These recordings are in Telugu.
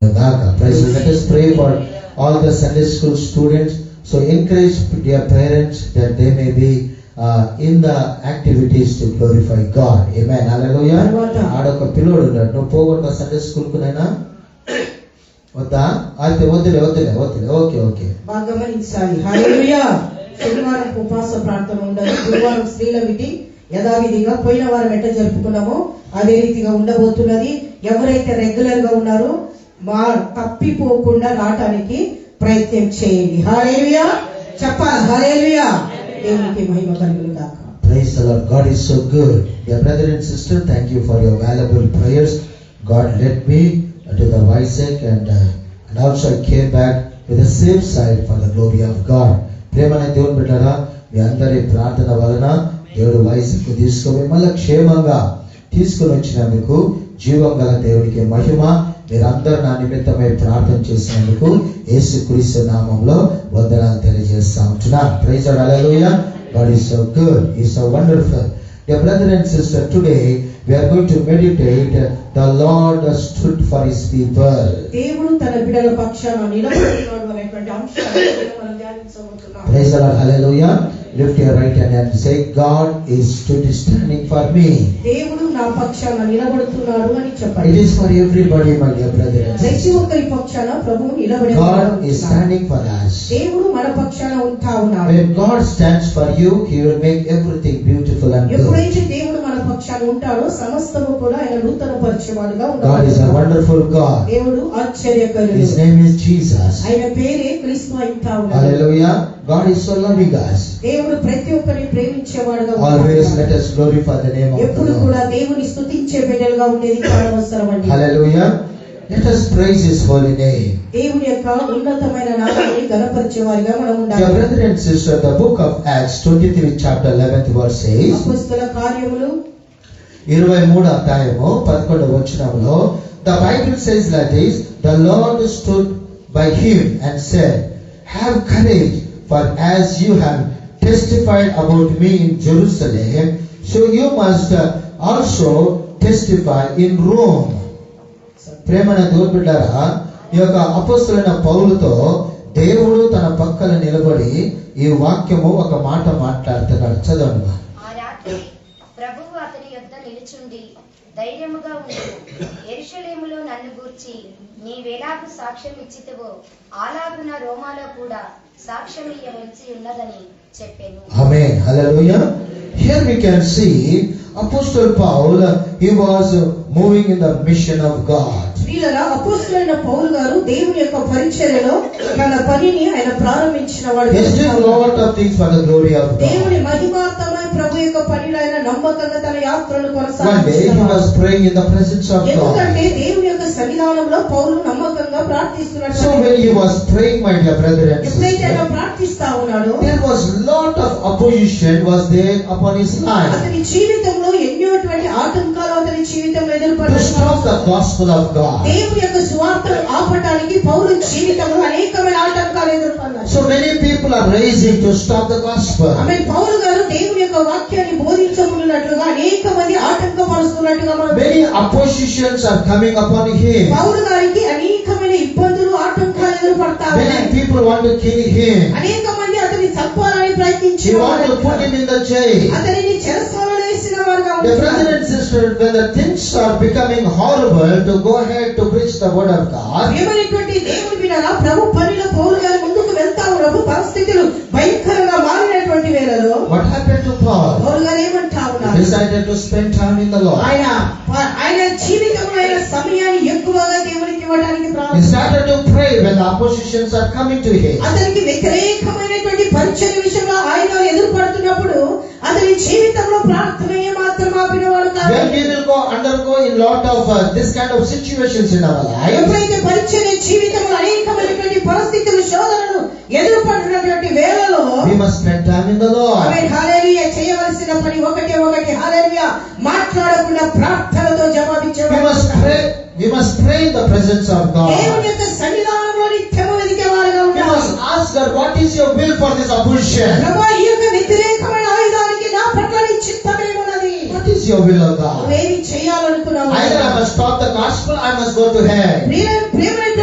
Praise. Let us pray for all the Sunday school students. So encourage their parents that they may be in the activities to glorify God. Amen. Hallelujah. ఆడొక పిల్లోడు ఉన్నాడు. నువ్వు పోగొట్ట సండే స్కూల్ కు నైనా వద్దా? అయితే వద్దులే. ఓకే బాగా గమనించాలి. హల్లెలూయా. శనివారం ఉపవాస ప్రార్థన ఉండదు. గురువారం స్త్రీల మీటింగ్ యథావిధిగా పోయిన వారం ఎట్లా జరుపుకున్నామో అదే రీతిగా ఉండబోతున్నది. ఎవరైతే రెగ్యులర్ గా ఉన్నారో తప్పిపోకుండా రావటానికి ప్రయత్నం చేయండి. హల్లెలూయా చెప్పాలి. హల్లెలూయా. దేవునికి మహిమ కలుగును గాక. Praise the Lord. God is so good. Dear brother and sister, thank you for your valuable prayers. God led me to the Vizag and also I came back with a safe side for the glory of God. ప్రేమన దేవుని బిడ్డలారా, మీ అందరి ప్రార్థన వలన దేవుడు వైజాగ్ కు తీసుకుని మళ్ళీ క్షేమంగా తీసుకుని వచ్చినందుకు జీవం గల దేవునికి మహిమ. మీరందరూ నా నిమిత్తమై ప్రార్థన చేసినందుకు యేసుక్రీస్తు నామంలో వందనాలు తెలియజేస్తా ఉంటున్నా. Praise the lord. Hallelujah. God is so good. He is so wonderful. Dear brother and sister, today we are going to meditate the Lord stood for his people. దేవుడు తన బిడ్డల పక్షాన నిలబడుతున్నాడు అనేటువంటి అంశాన్ని మనం ధ్యానించబోతున్నాం. Praise the Lord. Hallelujah. Lift your right hand and say, God is standing for me. దేవుడు నా పక్షాన నిలబడుతున్నాడు అని చెప్పండి. It is for everybody, my dear brother and sister. ప్రతి ఒక్కరి పక్షాన ప్రభువు నిలబడి ఉన్నాడు. God is standing for us. దేవుడు మన పక్షాన ఉంటా ఉన్నాడు. When God stands for you, he will make everything beautiful and good. ఎప్పుడైతే దేవుడు మన పక్షాన ఉంటాడో సమస్తము కూడా ఆయన నూతన పరిచయవాడుగా ఉంటాడు. God is a wonderful God. దేవుడు ఆశ్చర్యకరుడు. His name is Jesus. ఆయన పేరే క్రీస్తు అయితా ఉన్నాడు. Hallelujah. God is so loving us. దేవుడు ప్రతి ఒక్కరిని ప్రేమించేవాడుగా ఉన్నాడు. Always let us glorify the name of the ఎప్పుడు Lord. కూడా దేవుని స్తుతించే బిడ్డలుగా ఉండేది చాలా అవసరమండి. Hallelujah. Let us praise his holy name. దేవుని యొక్క ఉన్నతమైన నామాన్ని ఘనపరిచేవారిగా మనం ఉండాలి. Dear brother and sister, the book of Acts 23 chapter 11th verse says, అపొస్తలుల కార్యములు 23వ అధ్యాయము 11వ వచనంలో the Bible says like this, the Lord stood by him and said, have courage, for as you have testified about me in Jerusalem, so you must also testify in Rome. ప్రేమన దేవుని బిడ్డలారా, ఈ యొక్క అపొస్తలుడైన పౌలుతో దేవుడు తన పక్కన నిలబడి ఈ వాక్యము ఒక మాట మాట్లాడుతున్నాడు. చదవండి. ఆ రాత్రి ప్రభువు అతని యొద్ద నిలుచుండి ధైర్యముగా ఉండు, యెరూషలేములో నన్ను గూర్చి నీవెలాగు సాక్ష్యం ఇచ్చితివో అలాగున రోమాలో కూడా సాక్ష్యం ఇయ్యవలసి ఉన్నదని చెప్పాను. Amen. Hallelujah. Here we can see Apostle Paul, he was moving in the mission of God. ప్రియులారా, అపొస్తలుడైన పౌలు గారు దేవుని యొక్క పరిచర్యలో తన పనిని ఆయన ప్రారంభించిన వాడు. He did a lot of things for the glory of God. దేవుని మహిమార్థమై ప్రభు యొక్క పనిలో ఆయన నమ్మకంగా తన యాత్రను One day he కొనసాగించాడు. was praying in the presence of God. ఎందుకంటే దేవుని యొక్క సన్నిధానంలో పౌలు నమ్మకంగా ప్రార్థిస్తున్నాడు. So when he was praying, my dear brother and ఎప్పుడైతే ఆయన sister, ప్రార్థిస్తా ఉన్నాడో there was lot of opposition was there upon his life అతని జీవితంలో ఎన్నోటువంటి ఆటంకాలు అతని జీవితంలో to ఎదుర్కొన్నాడు. stop the gospel of God. దేవుని యొక్క సువార్తను ఆపటానికి పౌలు జీవితంలో అనేకమైన ఆటంకాలు ఎదుర్కొన్నాడు. So many people are raising to stop the gospel. ఆమె పౌలు గారు దేవుని యొక్క వాక్యాన్ని బోధించకున్నట్లుగా అనేక మంది ఆటంకపరుస్తున్నట్టుగా మనం Many oppositions are coming upon him. పౌలు గారికి అనేకమైన ఇబ్బందులు ఆటంకాలు ఎదురుపడతా Many ఉన్నాయి. people want to kill him. అనేక మంది అతన్ని చంపాలని They ప్రయత్నించారు. want to put him in the jail. అతనిని చెరసాలలో వేసిన వారుగా The brother ఉన్నారు. and sister, when the things are becoming horrible to go ahead to preach the word of God, ఏమైనటువంటి దేవుని బిడ్డలారా, ప్రభు పనిలో పౌలు గారు ముందుకు వెళ్తా ఉన్నారు. పరిస్థితులు భయంకరంగా మారినటువంటి వేళలో what happened to Paul? పౌలు గారు ఏమంటా He ఉన్నారు? decided to spend time in the Lord. ఆయన జీవితంలో ఆయన సమయాన్ని ఎక్కువగా దేవునికి ఇవ్వడానికి He ప్రారంభించారు. started to pray when the oppositions are coming to him. అతనికి వ్యతిరేకమైనటువంటి పరిచర్య విషయంలో ఆయన ఎదుర్కొంటున్నప్పుడు అతని జీవితంలో ప్రార్థన ఏమాత్రం ఆపినవాడు కాదు. When we will undergo in lot of this kind of situations in our life, ఎప్పుడైతే పరిచర్య జీవితంలో అనేకమైనటువంటి పరిస్థితులు శోధనలు ఎదుర్కొంటున్నటువంటి వేళలో we must spend time in the Lord. ఆమె హల్లెలూయా చేయవలసిన పని ఒకటే హల్లెలూయా మాట్లాడకుండా ప్రార్థనతో జవాబిచ్చేవారు. We must pray in the presence of God. దేవుని యొక్క సన్నిధానంలో నిత్యము వెదికేవారుగా We ఉండాలి. must ask God, what is your will for this opposition? ప్రభువా, ఈ యొక్క వ్యతిరేకమైన ఆయుధానికి నా పట్ల నీ చిత్తమేమున్నది? What is your will of God? నువ్వేమి చేయాలనుకున్నావు? Either I must stop the gospel, I must go to hell. ప్రియమైన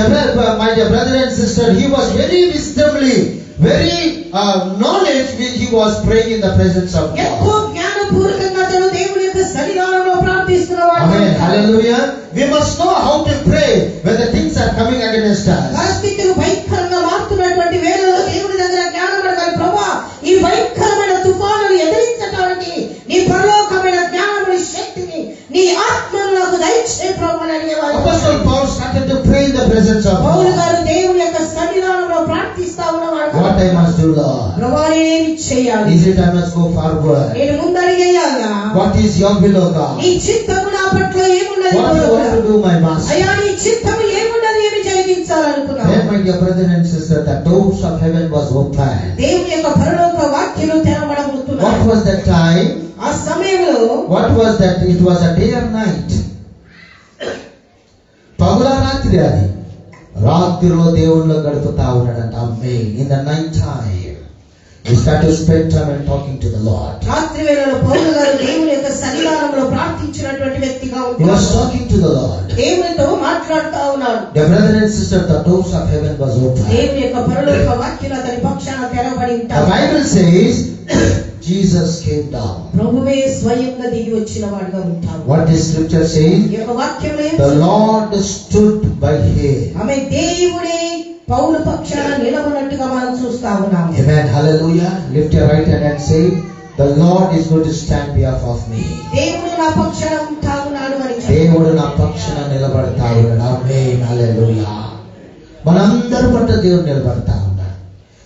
my dear brother and sister, he was very wisdomly, very knowledge. He was praying in the presence of ఎంతో God. జ్ఞానపూర్వకంగా అతను దేవుని యొక్క సన్నిధానంలో ప్రార్థిస్తున్నవాడు. Amen. Hallelujah. We must know how to pray when the things are coming against us. పరిస్థితులు భయంకరంగా మారుతున్నటువంటి వేళలో దేవుని దగ్గర జ్ఞానం అడగాలి. ప్రభువా, ఈ భయంకరమైన తుఫానును ఎదిరించడానికి నీ పరలోకమైన జ్ఞానముని శక్తిని నీ ఆత్మను నాకు దయచేయి ప్రభువా అని అడిగేవాడు. Apostle Paul started to pray in the presence of Paul God. గారు దేవుని యొక్క సన్నిధానంలో ప్రార్థిస్తా ఉన్నవాడు. What I must do, Lord? ప్రభువా, నేనేమి చేయాలి? Is it I must go forward? నేను ముందడిగేయాలా? What is your will, O God? నీ చిత్తము నా పట్ల ఏమున్నది? What you want to do, my master? అయ్యా, నీ చిత్తము ఏమున్నది? ఏమి జరిగించాలనుకున్నావు? Then, my dear brother and sister, the doors of heaven was open. దేవుని యొక్క పరలోక వాక్యము తెరవబడబోతున్నది. What was that time? ఆ సమయంలో What was that? It was a day or night. పగలా రాత్రి అది. రాత్రిలో దేవునిలో గడుపుతా ఉన్నాడంట. Amen. In the night time, he started to spend time and talking to the Lord. రాత్రి వేళలో పౌలు గారు దేవుని యొక్క సన్నిధానంలో ప్రార్థించినటువంటి వ్యక్తిగా He was ఉన్నాడు. talking to the Lord. దేవునితో మాట్లాడుతా ఉన్నాడు. Dear brother and sister, the doors of heaven was open. దేవుని యొక్క పరలోక వాక్యం అతని పక్షాన తెరవబడి The ఉంటాడు. Bible says Jesus came down. ప్రభువే స్వయంగా దిగి వచ్చిన వాడుగా ఉంటాడు. What the scripture says? ఈ యొక్క వాక్యంలో ఏం The Lord stood by him. ఆమె దేవుడే పౌలు పక్షాన నిలబడినట్టుగా మనం చూస్తా ఉన్నాము. Amen. Hallelujah. Lift your right hand and say, the Lord is going to stand behalf of me. దేవుడు నా పక్షాన ఉంటా ఉన్నాడు అని చెప్పు. దేవుడు నా పక్షాన నిలబడతా ఉన్నాడు. Amen. Hallelujah. మనందరి పట్ల దేవుడు నిలబడతా ఉన్నాడు.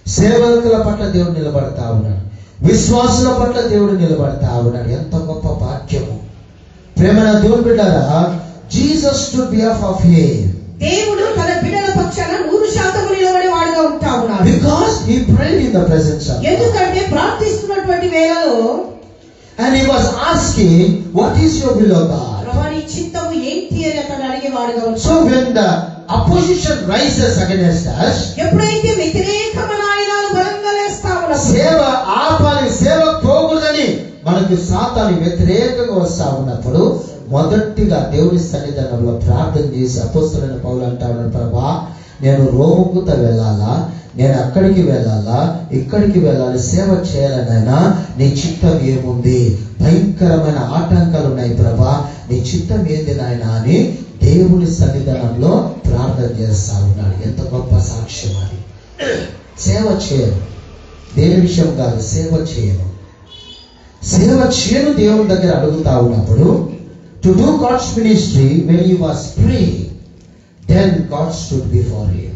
సేవకుల పట్ల దేవుడు నిలబడతా ఉన్నాడు. విశ్వాసుల పట్ల దేవుడు నిలబడతా ఉన్నాడు. ఎంత గొప్ప భాగ్యము. ప్రేమన దేవుని బిడ్డలారా, Jesus stood behalf of him. దేవుడు తన బిడ్డల పక్షాన 100% నిలబడే వాడుగా ఉంటా ఉన్నాడు. Because he prayed in the presence of God. ఎందుకంటే ప్రార్థిస్తున్నటువంటి వేళలో And he was asking, what is your will, O God? ప్రభువా, నీ చిత్తము ఏంటి అని అతను అడిగేవాడుగా ఉంటాడు. So when the opposition rises against us, ఎప్పుడైతే వ్యతిరేకమైన ఆయుధాలు బలంగా లేస్తా ఉన్నప్పుడు, సేవ ఆపాలి, సేవ పోకూడదని మనకి సాతాను వ్యతిరేకంగా వస్తా ఉన్నప్పుడు మొదటిగా దేవుని సన్నిధానంలో ప్రార్థన చేసి అపోస్తలుడైన పౌలు అంటా ఉన్నాడు, ప్రభా, నేను రోముకుత వెళ్ళాలా, నేను అక్కడికి వెళ్ళాలా, ఇక్కడికి వెళ్ళాలి, సేవ చేయాలనైనా నీ చిత్తం ఏముంది? భయంకరమైన ఆటంకాలు ఉన్నాయి ప్రభా, నీ చిత్తం ఏంది నాయన అని దేవుని సన్నిధానంలో ప్రార్థన చేస్తా ఉన్నాడు. ఎంత గొప్ప సాక్ష్యం అది. సేవ చేయను, దేని విషయం కాదు, సేవ చేయను. సేవ చేయను దేవుని దగ్గర అడుగుతా ఉన్నప్పుడు, to do God's ministry when he was praying, then God stood before him.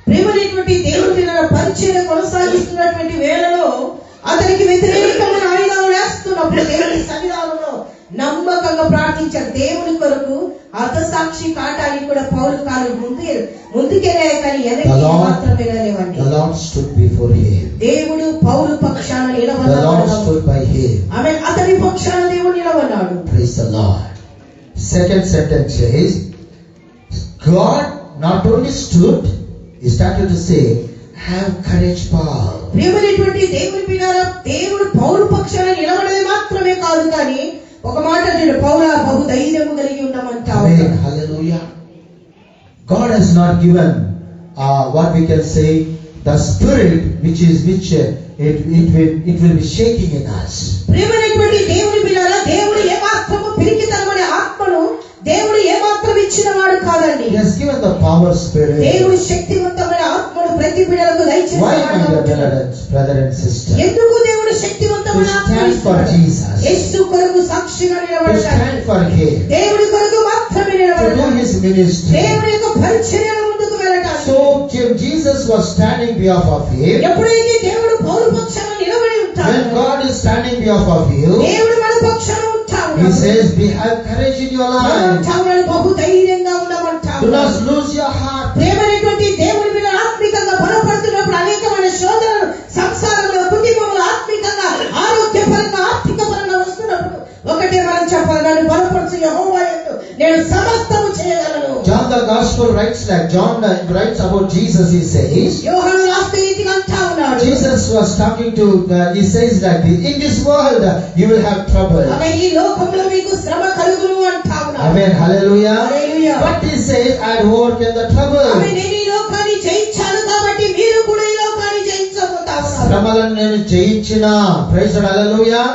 ప్రేమనేటువంటి దేవుడి పిల్లల పరిచర్య కొనసాగిస్తున్నటువంటి వేళలో అతనికి వ్యతిరేకమైన ఆయుధాలు వేస్తున్నప్పుడు దేవుని సన్నిధానంలో నమ్మకంగా ప్రార్థించాడు. దేవుని కొరకు అర్ధసాక్షి కాటానికి కూడా పౌలు కాలు ముందుకెళ్ళే కానీ వెనక్కి మాత్రమే లేవండి. The Lord stood before him. దేవుడు పౌలు పక్షాన The Lord నిలబడ్డాడు. stood by him. ఆమె అతని పక్షాన దేవుడు నిలబడ్డాడు. Praise the Lord. Second sentence says, God not only stood, he started to say, have courage, Paul. ప్రియమైనటువంటి దేవుని పిల్లల దేవుడు పౌలు పక్షాన నిలబడేది మాత్రమే కాదు కానీ ఒక మాట నేను పౌలా బహు ధైర్యము కలిగి ఉండమంటావు. Amen. Hallelujah. God has not given what we can say the spirit which it will be shaking in us. ప్రియమైనటువంటి దేవుని పిల్లల దేవుడు ఏ మాత్రము పిరికితనమనే ఆత్మను దేవుడు ఏ మాత్రం ఇచ్చిన వాడు కాదండి. He has given the power spirit. దేవుడు శక్తివంతమైన ఆత్మను ప్రతి బిడ్డలకు దయచేసి Why, my dear brother and sister? ఎందుకు దేవుడు శక్తివంతమైన To ఆత్మను stand for ఇస్తున్నాడు? Jesus. యేసు కొరకు సాక్షిగా To నిలబడడానికి, stand for him. దేవుడి కొరకు మాత్రమే To do నిలబడడానికి, his ministry. దేవుడి యొక్క పరిచర్యను ముందుకు వెళ్ళడానికి. So Jesus was standing behalf of him. ఎప్పుడైతే దేవుడు పౌలు పక్షాన నిలబడి ఉంటాడు, When God is standing behalf of you, దేవుడు మన పక్షాన ఉంటాడు. he says, have courage in your life. బహు ధైర్యంగా ఉండమంటాడు. Do not lose your heart. ప్రేమైనటువంటి దేవుని మీద ఆత్మికంగా బలపడుతున్నప్పుడు అనేకమైన శోధనలు సంసారంలో కుటుంబంలో ఆత్మికంగా ఆరోగ్యపరంగా ఆర్థిక పరంగా వస్తున్నప్పుడు ఒకటే మనం చెప్పాలి, నన్ను బలపరచు యెహోవా యందు నేను సమస్తము చేయగలను. John the Gospel writes that John writes about Jesus. He says, యోహాను రాస్తే రీతిగా అంటా ఉన్నాడు, Jesus was talking to he says that in this world you will have trouble. ఆమె ఈ లోకంలో మీకు శ్రమ కలుగును అంటా ఉన్నాడు. Amen. Hallelujah. Hallelujah. But he says, I had overcome the trouble. ఆమె నేను ఈ లోకాన్ని జయించాను కాబట్టి మీరు కూడా ఈ లోకాన్ని జయించబోతారు. శ్రమలను నేను జయించిన. Praise the Lord. Hallelujah.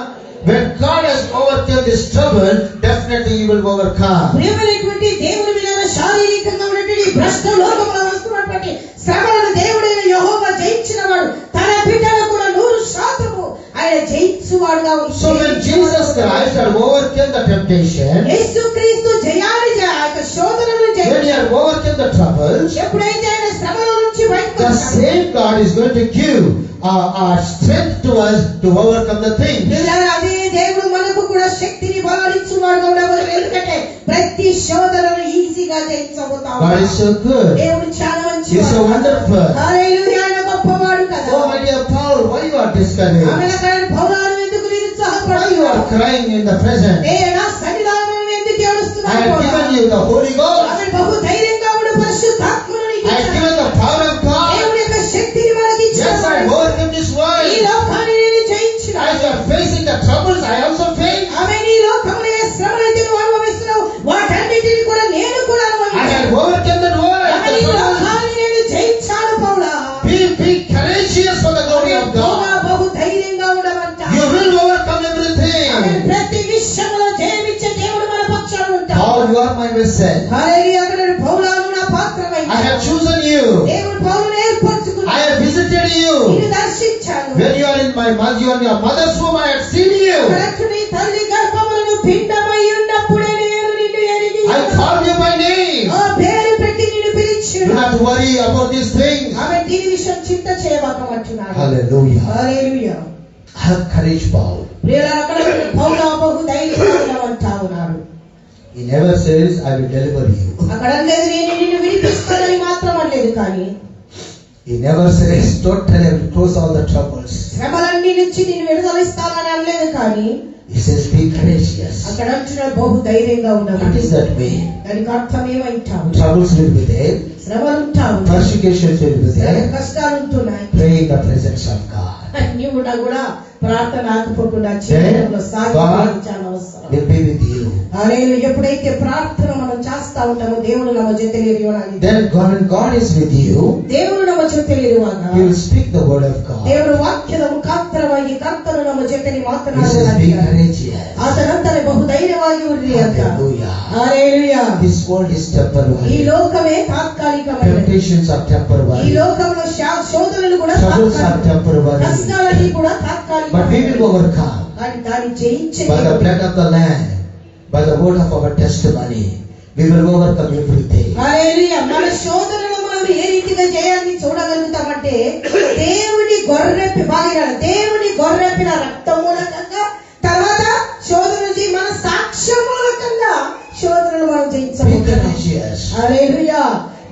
When God has overcome this trouble, definitely He will overcome. ప్రియమైనటువంటి దేవుని మీద శారీరకంగా ఉన్నటువంటి భ్రష్ట లోకంలో వస్తున్నటువంటి శ్రమలను దేవుడైన యెహోవా జయించిన వాడు తన బిడ్డలను కూడా 100% ఆయన జయించువాడుగా ఉంటాడు. So when Jesus Christ had overcome the temptation, యేసుక్రీస్తు జయాన్ని శోధనను when He had overcome the troubles, ఎప్పుడైతే ఆయన శ్రమల నుంచి బయటకు the same God is going to give strength to us to overcome the things. అదే దేవుడు మనకు కూడా శక్తిని బలాలిచ్చువాడుగా ఉండబోతున్నాడు. ఎందుకంటే ప్రతి శోధనను ఈజీగా జయించబోతాము. God is so good. దేవుడు చాలా మంచివాడు. He is so wonderful. హల్లెలూయా. ఆయన గొప్పవాడు కదా. Oh my dear Paul, why you are discouraged? ఆమె పౌరాలు ఎందుకు Why నిరుత్సాహపడుతున్నావు? you are crying in the present? నా సన్నిధానంలో ఎందుకు I ఏడుస్తున్నావు? have given you the Holy Ghost. ఆమె బహు ధైర్యంగా ఉండే పరిశుద్ధాత్మను నీకు I have ఇచ్చాను. given the power of God. దేవుని యొక్క శక్తిని మనకి Yes, I ఇచ్చాడు. have overcome this ఈ world. లోకాన్ని నేను జయించిన. As you are facing the troubles, I also face. ఆమె నీ లోకంలో ఏ శ్రమలైతే నువ్వు అనుభవిస్తున్నావు వాటన్నిటిని కూడా నేను కూడా I అనుభవించాను. have overcome the world. ఆమె ఈ లోకాన్ని నేను జయించాను పౌలా. Be courageous for the glory of పౌలా God. బహు ధైర్యంగా ఉండమంట. You will overcome ఆమె everything. ప్రతి విషయంలో జయమిచ్చే దేవుడు మన పక్షాన ఉంటాడు. Paul, you are my vessel. హల్లెలూయా. అక్కడ పౌలాను నా పాత్రమై I have chosen you. దేవుడు పౌలును ఏర్పరచుకున్నాడు. I have visited you. నిన్ను దర్శించాను. When you are in you are in your mother's womb, I have seen you. అక్కడ నీ తల్లి గర్భములను పిండమై ఉన్నప్పుడే నేను నిన్ను ఎరిగి I call you by name. ఆ పేరు పెట్టి నిన్ను Do పిలిచాను. not worry about these things. ఆమె దీని విషయం చింత చేయవకమంటున్నాడు. Hallelujah. Hallelujah. Have courage, Paul. ప్రియులారా, అక్కడ పౌలు బహు ధైర్యంగా ఉంటా ఉన్నాడు. He never says, I will deliver you. అక్కడ లేదు నేను నిన్ను విడిపిస్తానని మాత్రం అనలేదు, కానీ He never says, totally I will close all the troubles. శ్రమలన్నీ నుంచి నేను విడుదలిస్తానని అనలేదు, కానీ He says, be courageous. అక్కడ అంటున్నాడు బహు ధైర్యంగా What ఉండాలి. is that mean? దానికి అర్థం ఏమంటావు? Troubles will be there. శ్రమలు ఉంటావు, Persecutions will be there. కష్టాలు ఉంటున్నాయి. Pray in the presence of God. నీవు కూడా ప్రార్థన ఆకపోకుండా Then జీవితంలో సాగిపోవడం God చాలా అవసరం. will be with you. హల్లెలూయా. ఎప్పుడైతే ప్రార్థన మనం చేస్తా ఉంటామో దేవుడు నమ్మ తెలియని Then God is with you. దేవుడు నమ్మ తెలియనివాగా He will speak the word of God. దేవుడు వాక్యದ ముఖಾಂತರವಾಗಿ ಕರ್ತನು ನಮ್ಮ ಜೊತೆಲಿ He says, be ಮಾತನಾಡುವ courageous. ಆತನಂತರ ಬಹು ಧೈರ್ಯವಾಗಿ ಇರ್ರಿ ಅಂತ. Hallelujah. Hallelujah. This world is ఈ temporary. లోకమే తాత్కాలికమైనది. Temptations are ఈ temporary. లోకంలో శోధనలు కూడా Troubles are తాత్కాలికం. temporary. కష్టాలన్నీ కూడా But we తాత్కాలికమైనవి. will overcome కానీ దాన్ని జయించే by the blood of the Lamb, by the word of our testimony. We will overcome everything. హల్లెలూయా. మన శోధనలు మనం ఏ రీతిగా జయాన్ని చూడగలుగుతామంటే దేవుని గొర్రెపిన రక్తం మూలకంగా, తర్వాత శోధనలు మన సాక్ష్యం మూలకంగా శోధనలు మనం Be జయించబోతున్నాం. courageous. హల్లెలూయా.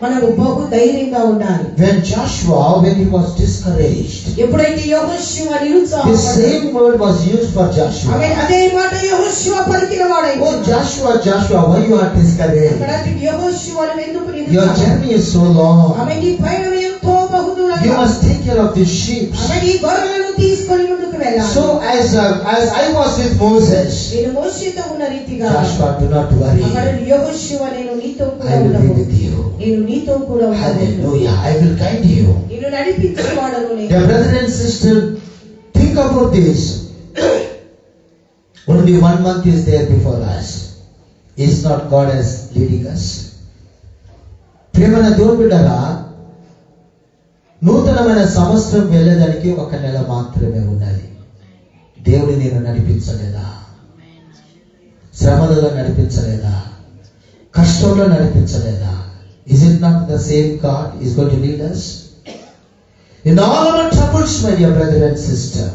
మనము బహు ధైర్యంగా ఉండాలి. When Joshua, when he was discouraged, ఎప్పుడైతే యెహోషువ the నిరుత్సాహపడ్డాడు, same word was used for Joshua. అదే మాట యెహోషువ పలికిన వాడైతే, Oh Joshua, Joshua, why you are discouraged? అక్కడ యెహోషువను ఎందుకు Your నిరుత్సాహపడ్డాడు? journey is so long. ఆమె నీ పయనం ఎంతో బహుదూరంగా. You must take care of the sheep. ఆమె నీ గొర్రెలను తీసుకొని ముందుకు వెళ్ళాలి. So as I was with Moses, నేను మోషేతో ఉన్న రీతిగా Joshua, do not worry. అక్కడ యెహోషువ నేను నీతో కూడా I will be ఉండను. with you. నేను నీతో కూడా ఉండను. Hallelujah. I will guide you. నిన్ను నడిపించేవాడను నేను. Dear brother and sister, think about this. Only 1 month is there before us. Is not God as leading us? ప్రియమైన దేవుని బిడ్డలారా, నూతనమైన సంవత్సరం వెళ్ళేదానికి 1 నెల మాత్రమే ఉన్నది. దేవుడు నేను నడిపించలేదా? శ్రమలలో నడిపించలేదా? కష్టంలో నడిపించలేదా? Is it not the same God is going to lead us? In all our troubles, my dear brother and sister,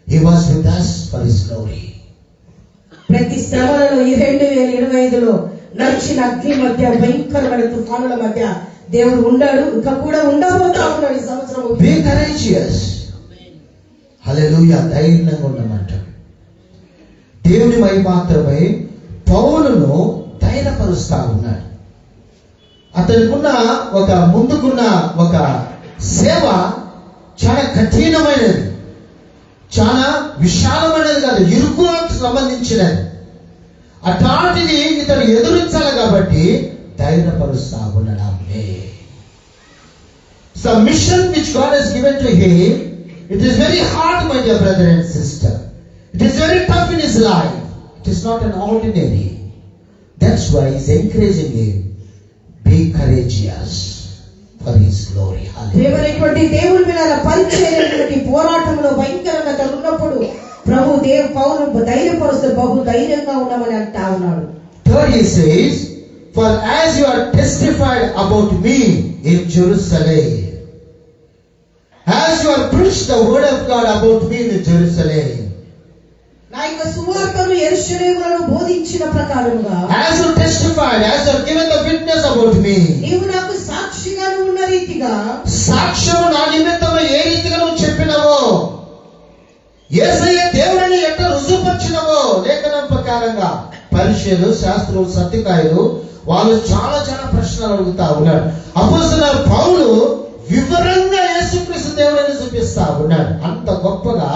He was with us for His glory. ప్రతి శ్రమలలో ఈ 2025లో నడిచిన అగ్ని మధ్య, భయంకరమైన తుఫానుల మధ్య దేవుడు ఉండాడు, ఇంకా కూడా ఉండబోతా ఉన్నాడు ఈ సంవత్సరం. Be courageous. Hallelujah. ధైర్యంగా ఉండమంటాడు. దేవుని మాత్రమే పౌలును ధైర్యపరుస్తా ఉన్నాడు. అతనికున్న ముందుకున్న ఒక సేవ చాలా కఠినమైనది, చాలా విశాలమైనది కాదు, ఇరుకులకు సంబంధించినది. అట్లాంటిది ఇతను ఎదురించాలి కాబట్టి ధైర్యపరుస్తా ఉన్నాడు. So mission which God has given to him, it is very hard, my dear brother and sister. It is very tough in his life. It is not an ordinary. That's why he's encouraging him, be courageous for his glory. దేవుని దేవుని మీద పరిచయమైనటువంటి పోరాటంలో భయంకరంగా తరున్నప్పుడు ప్రభు పౌలు ధైర్యపరుస్తూ బహు ధైర్యంగా ఉండమని అంటా ఉన్నాడు. Third, he says, for as you are testified about me in Jerusalem, as you are preached the word of God about me in Jerusalem, నా యొక్క సువార్తను యెరూషలేములో బోధించిన ప్రకారముగా, as you testified, as you have given the witness about me, నీవు నాకు సాక్షిగా ఉన్న రీతిగా, సాక్ష్యము నా నిమిత్తమై ఏ రీతిగా నువ్వు చెప్పినవో, యేసయ్య దేవుడని ఎట్లా రుజువుపరిచినవో లేఖనం ప్రకారంగా పరిశీలు శాస్త్రులు సత్యకాయులు వాళ్ళు చాలా ప్రశ్నలు అడుగుతా ఉన్నారు. అపోస్తలుడైన పౌలు వివరంగా యేసుక్రీస్తు దేవుడని చూపిస్తా ఉన్నాడు. అంత గొప్పగా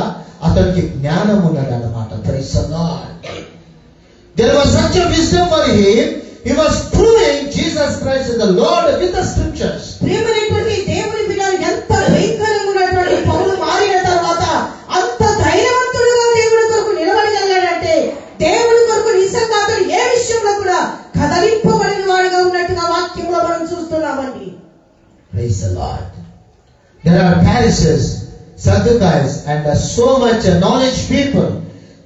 అతనికి జ్ఞానం ఉన్నది అన్నమాట. Praise the lord. There was such a wisdom for him. He was proving Jesus Christ is the Lord with the scriptures. ప్రియమైనటువంటి దేవుని బిడ్డలు ఎంత భయంకరంగా ఉన్నటువంటి పౌలు మారిన తర్వాత అంత ధైర్యవంతుడుగా దేవుడి కొరకు నిలబడగలిగాడంటే దేవుడి కొరకు నిజంగా అతడు ఏ విషయంలో కూడా కదలింపబడిన వాడుగా ఉన్నట్టుగా వాక్యంలో మనం చూస్తున్నామండి. Praise the Lord. There are Pharisees, Sadducees and so much knowledge people.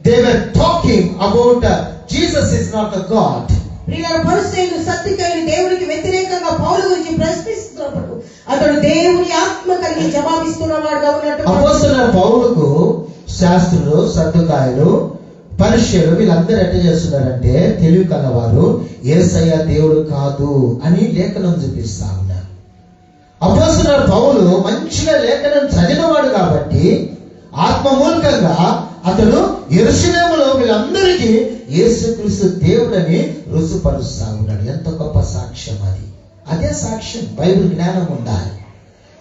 They were talking about Jesus is not the God. ప్రియుల పరిసయ్యులు సద్దుకయ్యులు దేవునికి వ్యతిరేకంగా పౌలు గురించి ప్రశ్నిస్తున్నప్పుడు అతడు దేవుని ఆత్మ కలిగి జవాబిస్తున్నవాడుగా ఉన్నట్టు. అపోస్తలుడైన పౌలుకు శాస్త్రులు సద్దుకాయులు పరిసయ్యులు వీళ్ళందరూ ఎట్లా చేస్తున్నారంటే తెలివి కలవారు యేసయ్య దేవుడు కాదు అని లేఖనం చూపిస్తా ఉన్నారు. అపోస్తలుడైన పౌలు మంచిగా లేఖనం చదివినవాడు కాబట్టి ఆత్మ మూలకంగా అతడు యెరూషలేములో వీళ్ళందరికీ యేసుక్రీస్తు దేవుడని రుజుపరుస్తా ఉన్నాడు. ఎంత గొప్ప సాక్ష్యం అది. అదే సాక్ష్యం. బైబిల్ జ్ఞానం ఉండాలి.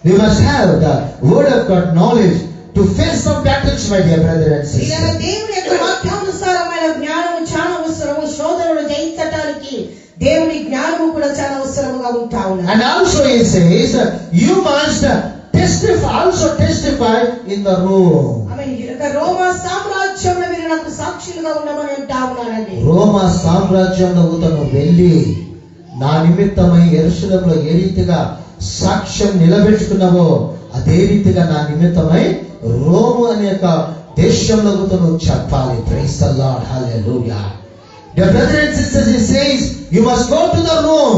We must have the word of God knowledge to face some battles, my dear brother and sister. దేవుని యొక్క వాక్యానుసారమైన జ్ఞానము చాలా అవసరము. శోధనలు జయించడానికి దేవుని జ్ఞానము కూడా చాలా అవసరముగా ఉంటా ఉన్నది. And also he says you must testify in the room. రోమా సామ్రాజ్యంలో మీరు నాకు సాక్షులుగా ఉండమని అంటా ఉన్నానండి. రోమా సామ్రాజ్యంలో తను వెళ్ళి నా నిమిత్తమై యెరూషలేములో ఏ రీతిగా సాక్ష్యం నిలబెట్టుకున్నావో అదే రీతిగా నా నిమిత్తమై రోము అనే దేశంలో తను చెప్పాలి. Praise the lord. Hallelujah. Dear brothers and sisters, he says you must go to the room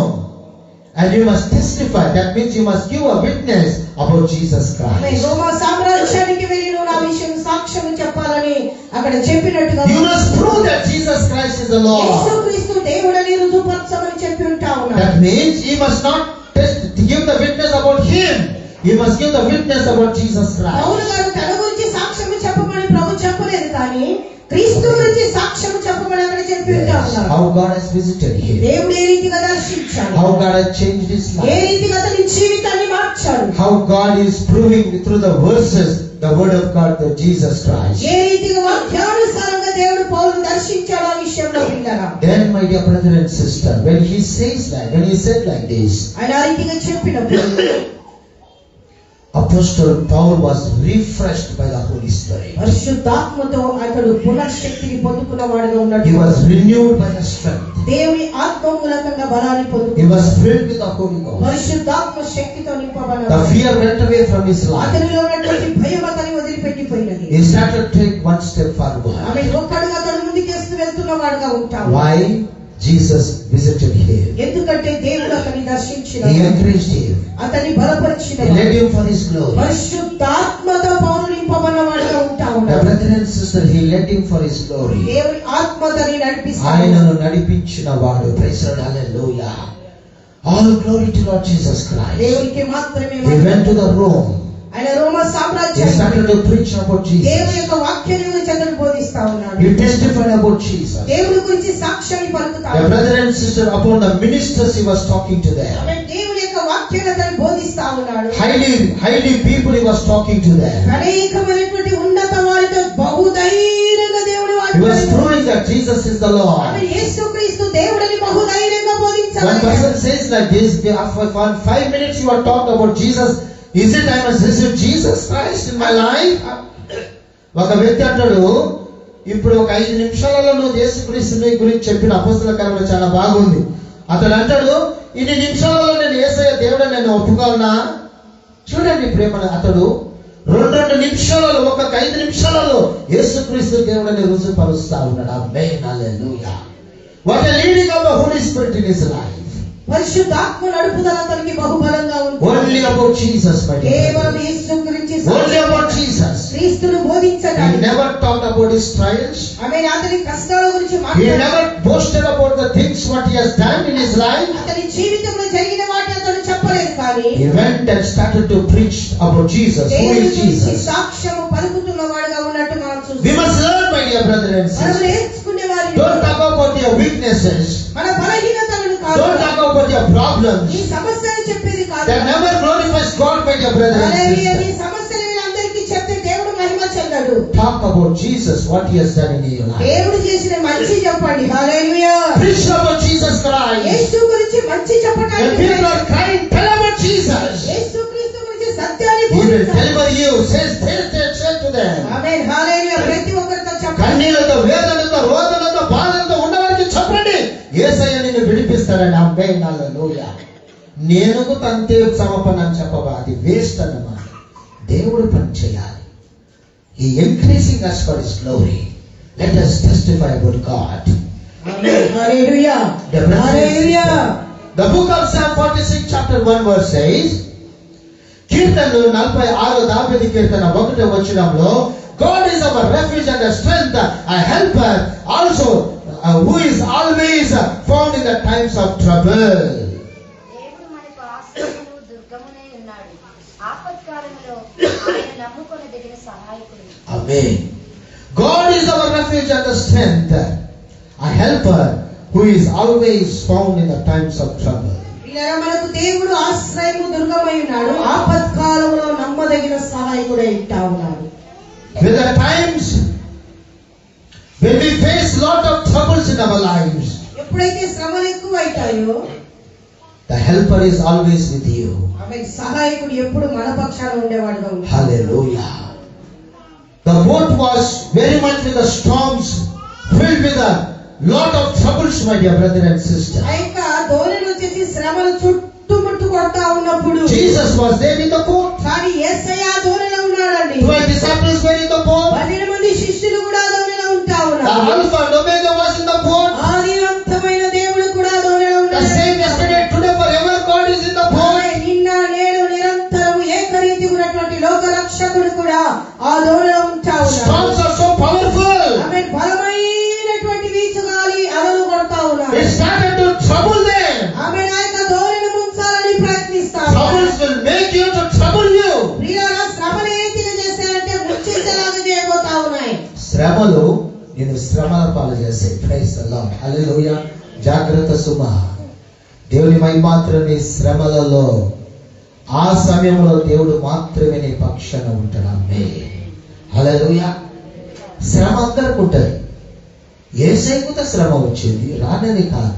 and you must testify. That means you must give a witness about Jesus Christ. రోమా సామ్రాజ్యానికి వెళ్ళి నువ్వు నా విషయం సాక్ష్యం చెప్పాలని అక్కడ చెప్పినట్టుగా you must prove that Jesus Christ is the Lord. యేసుక్రీస్తు దేవుడని రుజువుపరచమని చెప్పి ఉంటా ఉన్నాడు. That means you must not give the witness about him. You must give the witness about Jesus Christ. పౌలు గారు తన గురించి సాక్ష్యం చెప్పమని ప్రభు చెప్పలేదు, కానీ క్రీస్తు గురించి సాక్ష్యం చెప్పమని అక్కడ చెప్పి ఉంటా ఉన్నాడు. How God has visited him. దేవుడు ఏ రీతిగా దర్శించాడు. How God has changed his life. ఏ రీతిగా అతని జీవితాన్ని మార్చాడు. How God is proving through the verses the word of God, the Jesus Christ. ఏ రీతిగా వాక్యానుసారంగా దేవుడు పౌలును దర్శించాడు ఆ విషయంలో పిల్లరా. Then my dear brother and sister, when he says that, when he said like this, ఆయన ఆ రీతిగా చెప్పినప్పుడు Apostle Paul was refreshed by the Holy Spirit. పరిశుద్ధాత్మతో అతడు పునర్శక్తిని పొందుకున్నవాడుగా ఉన్నాడు. He was renewed by the strength. దేవుని ఆత్మ మూలకంగా బలాన్ని He పొందుకున్నాడు. was filled with the Holy Ghost. పరిశుద్ధాత్మ శక్తితో నింపబడ్డాడు. The fear went away from his life. అతనిలో ఉన్నటువంటి భయం అతని వదిలిపెట్టిపోయినది. He started to take one step forward. ఆమె ఒక్కడుగా అతడు ముందుకేస్తూ వెళ్తున్నవాడుగా ఉంటాడు. Why? Jesus visited him. ఎందుకంటే దేవుడు అతన్ని దర్శించినాడు. He encouraged him. అతన్ని బలపరిచినాడు. He led him for his glory. పరిశుద్ధాత్మతో పౌలు నింపబడినవాడుగా ఉంటా The ఉన్నాడు. brother and sister, he led him for his glory. దేవుని ఆత్మతని నడిపిస్తాడు. ఆయనను నడిపించిన వాడు. Praise the Lord. Hallelujah. All glory to Lord Jesus Christ. దేవునికి మాత్రమే He went to the Rome. ఆయన రోమా He సామ్రాజ్యానికి started to preach about దేవుని Jesus. యొక్క వాక్యాన్ని గురించి అతను బోధిస్తా ఉన్నాడు. He testified about Jesus. దేవుని గురించి సాక్ష్యాన్ని పలుకుతా The brother and sister, upon the ministers he was talking to them. ఆమె దేవుని యొక్క వాక్యాన్ని అతను బోధిస్తా ఉన్నాడు. Highly people he was talking to them. అనేకమైనటువంటి ఉన్నత వారితో బహుధైర్యంగా దేవుని He was proving that Jesus is the Lord. ఆమె యేసుక్రీస్తు దేవుడని బహుధైర్యంగా One బోధించగలిగాడు. person says like this, for 5 minutes you are talking about Jesus. Is it I must receive Jesus Christ in my life? ఒక వ్యక్తి అంటాడు, ఇప్పుడు ఒక 5 నిమిషాలలో నువ్వు యేసుక్రీస్తుని గురించి చెప్పిన అపోస్తల కార్యములు చాలా బాగుంది. అతడు అంటాడు, ఇన్ని నిమిషాలలో నేను యేసయ్య దేవుడు నేను ఒప్పుకోవాలనా? చూడండి ప్రేమను, అతడు 2 నిమిషాలలో, ఒక 5 నిమిషాలలో యేసుక్రీస్తు దేవుడని రుజుపరుస్తా ఉన్నాడు. ఆమేన్, హల్లెలూయా. What a leading of the Holy Spirit in his life. పరిశుద్ధాత్మ నడుపుదల అతనికి బహుబలంగా ఉంటుంది. Only about Jesus, my dear. కేవలం యేసు గురించి Only about Jesus. క్రీస్తును He బోధించడానికి. never talked about his trials. ఆమె అతని కష్టాల గురించి He మాట్లాడాడు. never boasted about the things what he has done in his life. అతని జీవితంలో జరిగిన వాటి అతను చెప్పలేదు, కానీ He went and started to preach about Jesus. Who దేవుని is గురించి Jesus? సాక్ష్యము పలుకుతున్న వాడుగా ఉన్నట్టు మనం We చూస్తాం. must learn, my dear brother and మనం sister. నేర్చుకునే వారిని Don't talk about your weaknesses. మన బలహీనతలను కాదు, Don't talk about your problems. ఈ సమస్యలు చెప్పేది కాదు. That never glorifies God, my dear brother and హల్లెలూయా. ఈ sister. సమస్యలు వీళ్ళందరికీ చెప్తే దేవుడు మహిమ చెందడు. Talk about Jesus, what he has done in your life. దేవుడు చేసిన మంచి చెప్పండి. హల్లెలూయా. Preach about Jesus Christ. యేసు గురించి మంచి When చెప్పడానికి people are crying, tell about Jesus. యేసుక్రీస్తు గురించి సత్యాన్ని He will బోధించాలి. deliver you. Say to them. ఆమేన్, హల్లెలూయా. ప్రతి ఒక్కరితో చెప్పండి. కన్నీళ్లతో, వేదనతో, రోదనతో, బాధలతో ఉన్నవారికి చెప్పండి, యేసయ్య నిన్ను విడిపిస్తాడని. ఆమేన్, హల్లెలూయా. నేనుకు తంతే సమర్పణ అని చెప్పబా, అది వేస్ట్ అన్నమాట. దేవుడు పని చేయాలి. He increasing us for his glory. Let us testify about God. Amen, hallelujah. Hallelujah. The book of Psalm 46 chapter 1 verse says, కీర్తనలు 46 దావీదు కీర్తన 1వ వచనంలో, God is our refuge and a strength, a helper, also who is always found in the times of trouble. దేవుడు మనకు ఆశ్రయమును దుర్గమునై ఉన్నాడు. ఆపత్కాలములో ఆయన నమ్ముకొనదగిన సహాయకుడు. Amen. God is our refuge and a strength, a helper who is always found in the times of trouble. ఇలా మనకు దేవుడు ఆశ్రయము దుర్గమై ఉన్నాడు. ఆపత్కాలంలో నమ్మదగిన సహాయకుడై ఉంటా ఉన్నాడు. There are times when we face lot of troubles in our lives, ఎప్పుడైతే శ్రమలు ఎక్కువ అవుతాయో the helper is always with you. ఆమె సహాయకుడు ఎప్పుడు మన పక్షాన ఉండేవాడుగా ఉంటాడు. Hallelujah. The boat was very much with the storms, filled with a lot of troubles, my dear brother and sister. ఆ యొక్క ధోరణి వచ్చేసి శ్రమలు చుట్టుముట్టు కొడతా ఉన్నప్పుడు Jesus was there in the boat. కానీ యేసయ్య ఆ ధోరణిలో ఉన్నాడండి. 12 disciples were in the boat. 12 మంది శిష్యులు కూడా ఆ ధోరణిలో ఉంటా The ఉన్నారు. Alpha and Omega was in the boat. ఆది అంతమైన దేవుడు కూడా ఆ ధోరణిలో The ఉన్నాడు. same yesterday, today, forever, God is in the boat. నిన్న నేడు నిరంతరం ఏకరీతి ఉన్నటువంటి లోక రక్షకుడు కూడా ఆ ధోరణిలో ఉంటా ఉన్నాడు. Storms are so powerful. ఆమె బలమైనటువంటి వీచుగాలి అలలు కొడతా ఉన్నారు. It started to trouble them. ఆమె ఆ యొక్క ధోరణి ముంచాలని ప్రయత్నిస్తారు. Troubles will make you to trouble you. ప్రియులారా, శ్రమలు ఏ రీతిగా చేస్తారంటే ముంచేసేలాగా చేయబోతా ఉన్నాయి. శ్రమలు నేను శ్రమల పాలు చేసే. Praise the lord. హల్లెలూయా. జాగ్రత్త సుమ. దేవుని మాత్రం నీ శ్రమలలో ఆ సమయంలో దేవుడు మాత్రమే నీ పక్షాన ఉంటాడు. ఆమేన్, హల్లెలూయా. శ్రమ అందరికి ఉంటుంది. యేసయ్యకు శ్రమ వచ్చింది, రానని కాదు.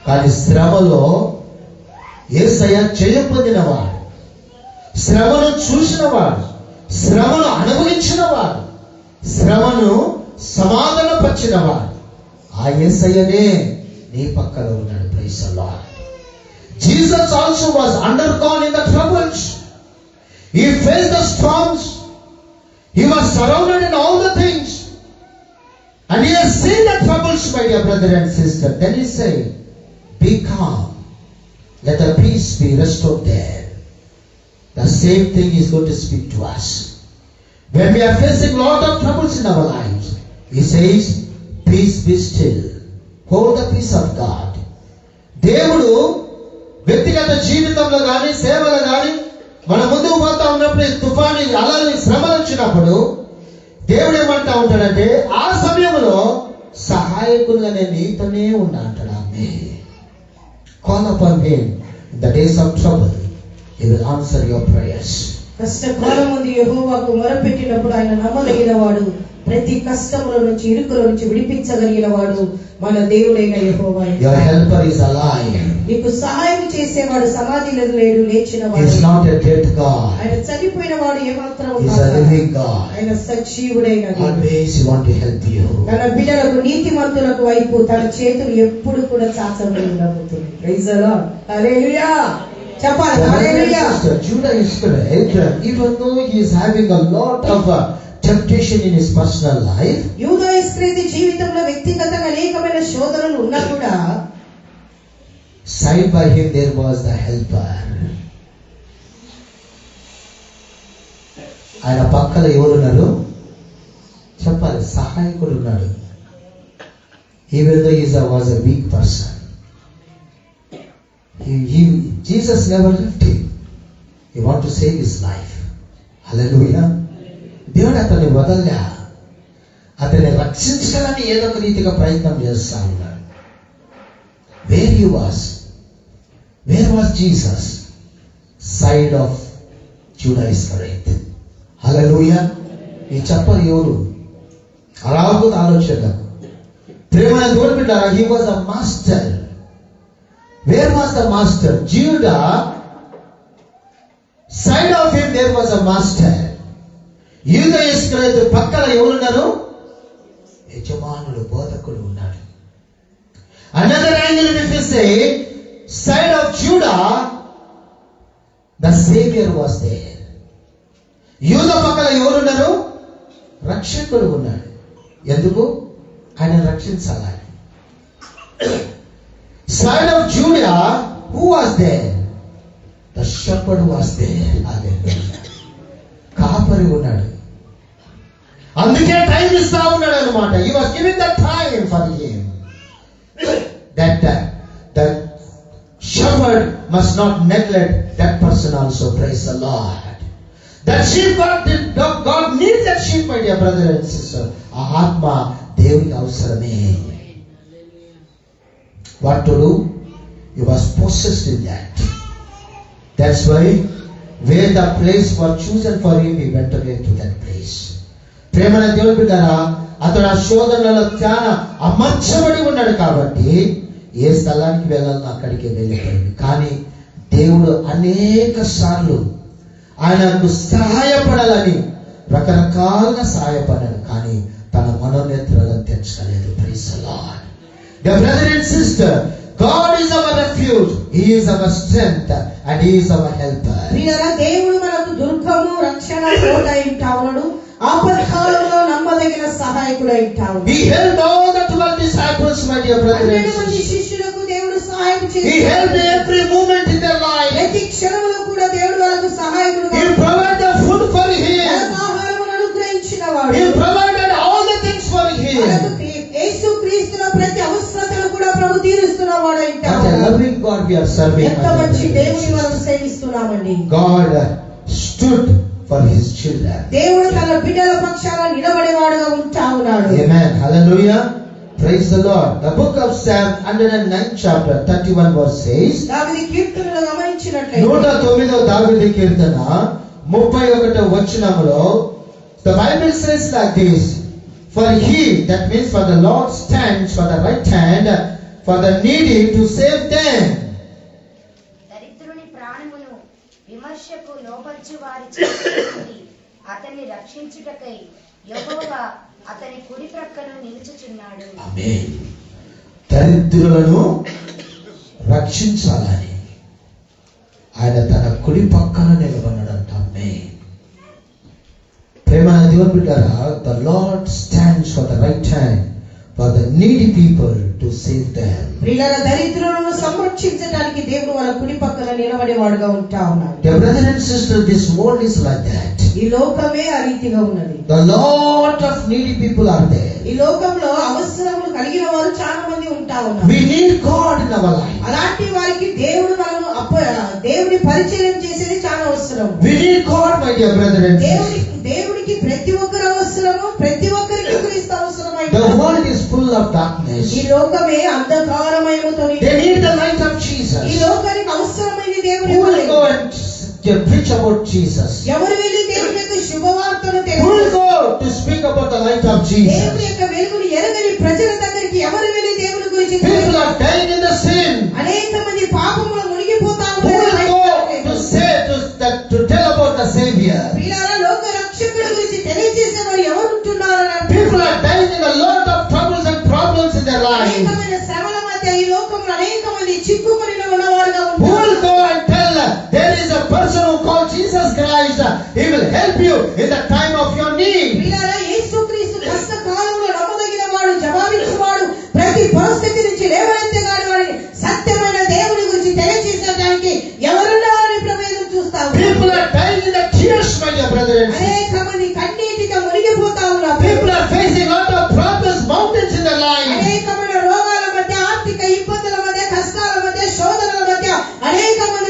కానీ శ్రమలో యేసయ్య జయం పొందినవాడు, శ్రమను చూసినవాడు, శ్రమను అనుభవించినవాడు, శ్రమను సమాధానపరిచినవాడు. ఆ యేసయ్యనే నీ పక్కన ఉన్నాడు. Praise the lord. Jesus also was undergone in the troubles. He faced the storms. He was surrounded in all the things. And he has seen the troubles, my dear brother and sister. Then he said, be calm. Let the peace be restored there. The same thing is going to speak to us. When we are facing a lot of troubles in our lives, he says, peace be still. Hold the peace of God. దేవుడు వ్యక్తిగత జీవితంలో కానీ సేవలో కానీ మన ముందుకు పోతా ఉన్నప్పుడు తుఫాను అలలు శ్రమలు వచ్చినప్పుడు దేవుడు ఏమంటా ఉంటాడంటే ఆ సమయంలో సహాయకులుగా నేను నీతోనే ఉన్నా అంటాడు. ఆమేన్. Call upon him in the days of trouble. He will answer your prayers. కష్టకాలం ముందు యెహోవాకు మొరపెట్టినప్పుడు ఆయన నమ్మదగిన వాడు, ప్రతి కష్టముల నుంచి ఇరుకుల నుంచి విడిపించగలిగిన వాడు మన దేవుడైన యెహోవా. Your helper is alive. నీకు సహాయం చేసేవాడు సమాధిలో లేడు, లేచిన He is వాడు. not a dead God. ఆయన చనిపోయిన వాడు ఏమాత్రం He is a living God. ఆయన సజీవుడైన దేవుడు. Always He want to help you. తన బిడ్డలకు నీతిమంతులకు వైపు తన చేతులు ఎప్పుడు కూడా చాచబడి ఉండబోతుంది. Praise the lord. హల్లెలూయా. చెప్పాలి hallelujah. Judah Iscariot, even though he is having a lot of temptation in his personal life, యూదా ఇస్కరియోతు జీవితంలో వ్యక్తిగతంగా అనేకమైన శోధనలు ఉన్నా కూడా side by him there was the helper. ఆయన పక్కన ఎవరున్నారు చెప్పాలి, సహాయకుడు ఉన్నాడు. Even though he was a weak person, Jesus never left him. He want to save his life. Hallelujah. దేవుడు అతన్ని వదల్లా, అతన్ని రక్షించాలని ఏదో ఒక రీతిగా ప్రయత్నం చేస్తా ఉన్నాడు. Where was Jesus? Side of Judah Iscariot. Hallelujah. ఈ చెప్పరు ఎవరు అలాగూ ఆలోచన ప్రేమ దేవుడు బిడ్డారా, he was a master. Where was the master? Judah, side of him there was a master. యూదా ఇస్కరియోతు పక్కన ఎవరున్నారు? యజమానుడు, బోధకుడు ఉన్నాడు. Another angle if you say, side of Judah, the Savior was there. యూదా పక్కన ఎవరున్నారు? రక్షకుడు ఉన్నాడు. ఎందుకు? ఆయన రక్షించాలని. Side of Judah, who was there? The shepherd was there. కాపరి ఉన్నాడు. అందుకే టైం ఇస్తా ఉన్నాడు అనమాట. He was giving the time for him. That shepherd must not neglect that person also. Praise the Lord. That sheep, God needs that sheep, my dear brother and sister. ఆ ఆత్మ దేవునికి అవసరమే. What to do? He was possessed in that. That's why where the place was chosen for him, he went away to that place. ప్రేమన దేవుని బిడ్డలారా, అతడు ఆ శోధనలో చాలా అమర్చబడి ఉన్నాడు కాబట్టి ఏ స్థలానికి వెళ్ళాలని అక్కడికి వెళ్ళిపోయింది. కానీ దేవుడు అనేక సార్లు ఆయనకు సహాయపడాలని రకరకాలుగా సహాయపడ్డాడు, కానీ తన మనోనేత్రాలను తెచ్చలేదు. Praise the Lord. Dear brother and sister, God is our refuge, He is our strength, and He is our helper. ప్రియరా, దేవుడు మనకు దుర్గము, రక్షణ, కోట ఉంటాడు. ఆపత్కాలంలో నమ్మదగిన సహాయకుడు ఉంటాడు. He helped all the 12 disciples, my dear brother and sister. శిష్యులకు దేవుడు సహాయం చేశాడు. He helped every moment in their life. ప్రతి క్షణంలో కూడా దేవుడు వాళ్ళకు సహాయకుడుగా He provided the food for him. ఆహారమును అనుగ్రహించినవాడు. He provided all the things for him. యేసుక్రీస్తుల ప్రతి అవసరతను కూడా ప్రభు తీరుస్తున్నవాడు ఉంటాడు. What a loving God we are serving. ఎంత మంచి దేవుని మనం సేవిస్తున్నామండి. God stood for His children. దేవుడు తన బిడ్డల పక్షాన నిలబడేవాడుగా ఉంటా ఉన్నాడు. Amen. Hallelujah. Praise the Lord. The book of Psalm 109 chapter 31 verse says, దావీదు కీర్తనలు గమనించినట్లయితే 109వ దావీదు కీర్తన 31వ వచనములో the Bible says like this, for he, that means for the Lord stands for the right hand for the needy to save them. దరిద్రుని ప్రాణమును విమర్శకు లోపర్చు వారి చేతి నుండి అతన్ని రక్షించుటకై యెహోవా అతని కుడి ప్రక్కన నిలుచుచున్నాడు. ఆమేన్. దరిద్రులను రక్షించాలని ఆయన తన కుడి పక్కన నిలబడ్డాడంట. ఆమేన్. ప్రేమ దేవుని బిడ్డలారా, the Lord stands for the right hand for the needy people to save them. ప్రియులారా, దరిద్రులను సంరక్షించడానికి దేవుడు వాళ్ళ కుడి పక్కన నిలబడేవాడుగా ఉంటా ఉన్నాడు. Dear brother and sister, this world is like that. ఈ లోకమే ఆ రీతిగా ఉన్నది. The lot of needy people are there. ఈ లోకంలో అవసరములు కలిగిన వారు చాలా మంది ఉంటా ఉన్నారు. We need God in our life. అలాంటి వారికి దేవుడు మనల్ని దేవుని పరిచయం చేసేది చాలా అవసరం. We need God, my dear brother and sister. దేవుడికి ప్రతి ఒక్కరు అవసరము, ప్రతి ఒక్కరికి క్రీస్తు అవసరమై. The world is full of darkness. ఈ లోకమే అంధకారమయముతో They need the light of Jesus. ఈ లోకానికి అవసరమైనది దేవుని Who will go and preach about Jesus? ఎవరు వెళ్ళి దేవుని యొక్క శుభవార్త సువార్తను Who will go to speak about the light of దేవుని Jesus? యొక్క వెలుగును ఎరగని ప్రజల దగ్గరికి ఎవరు వెళ్ళి దేవుని గురించి People are dying in the sin. అనేక మంది పాపములో మునిగిపోతా Who will go to say to tell about the Savior? ప్రియులారా, లోక రక్షకుడి గురించి తెలియజేసే వారు ఎవరు ఉంటున్నారు? People are dying in a lot of troubles and problems in their lives. అనేకమైన శ్రమల మధ్య ఈ లోకంలో అనేక మంది చిక్కుకొని ఉన్నవారుగా Who ఉంటారు. will go and tell there is a person who called Jesus Christ? He will help you in the time of your need. ప్రియులారా, యేసుక్రీస్తు కష్ట కాలంలో నమ్మదగిన వాడు, జవాబిచ్చేవాడు, ప్రతి పరిస్థితి నుంచి లేవనెత్తగాడు వాడిని సత్యమైన దేవుని గురించి తెలియజేసడానికి ఎవరున్నారని ప్రవేశం చూస్తాము. People are dying in the tears, my dear brothers. అనేక మంది కన్నీటిగా మునిగిపోతా ఉన్నారు. People are facing a lot of problems, mountains in their lives. అనేకమైన రోగాల మధ్య, ఆర్థిక ఇబ్బందుల మధ్య, కష్టాల మధ్య, శోధనల మధ్య అనేక మంది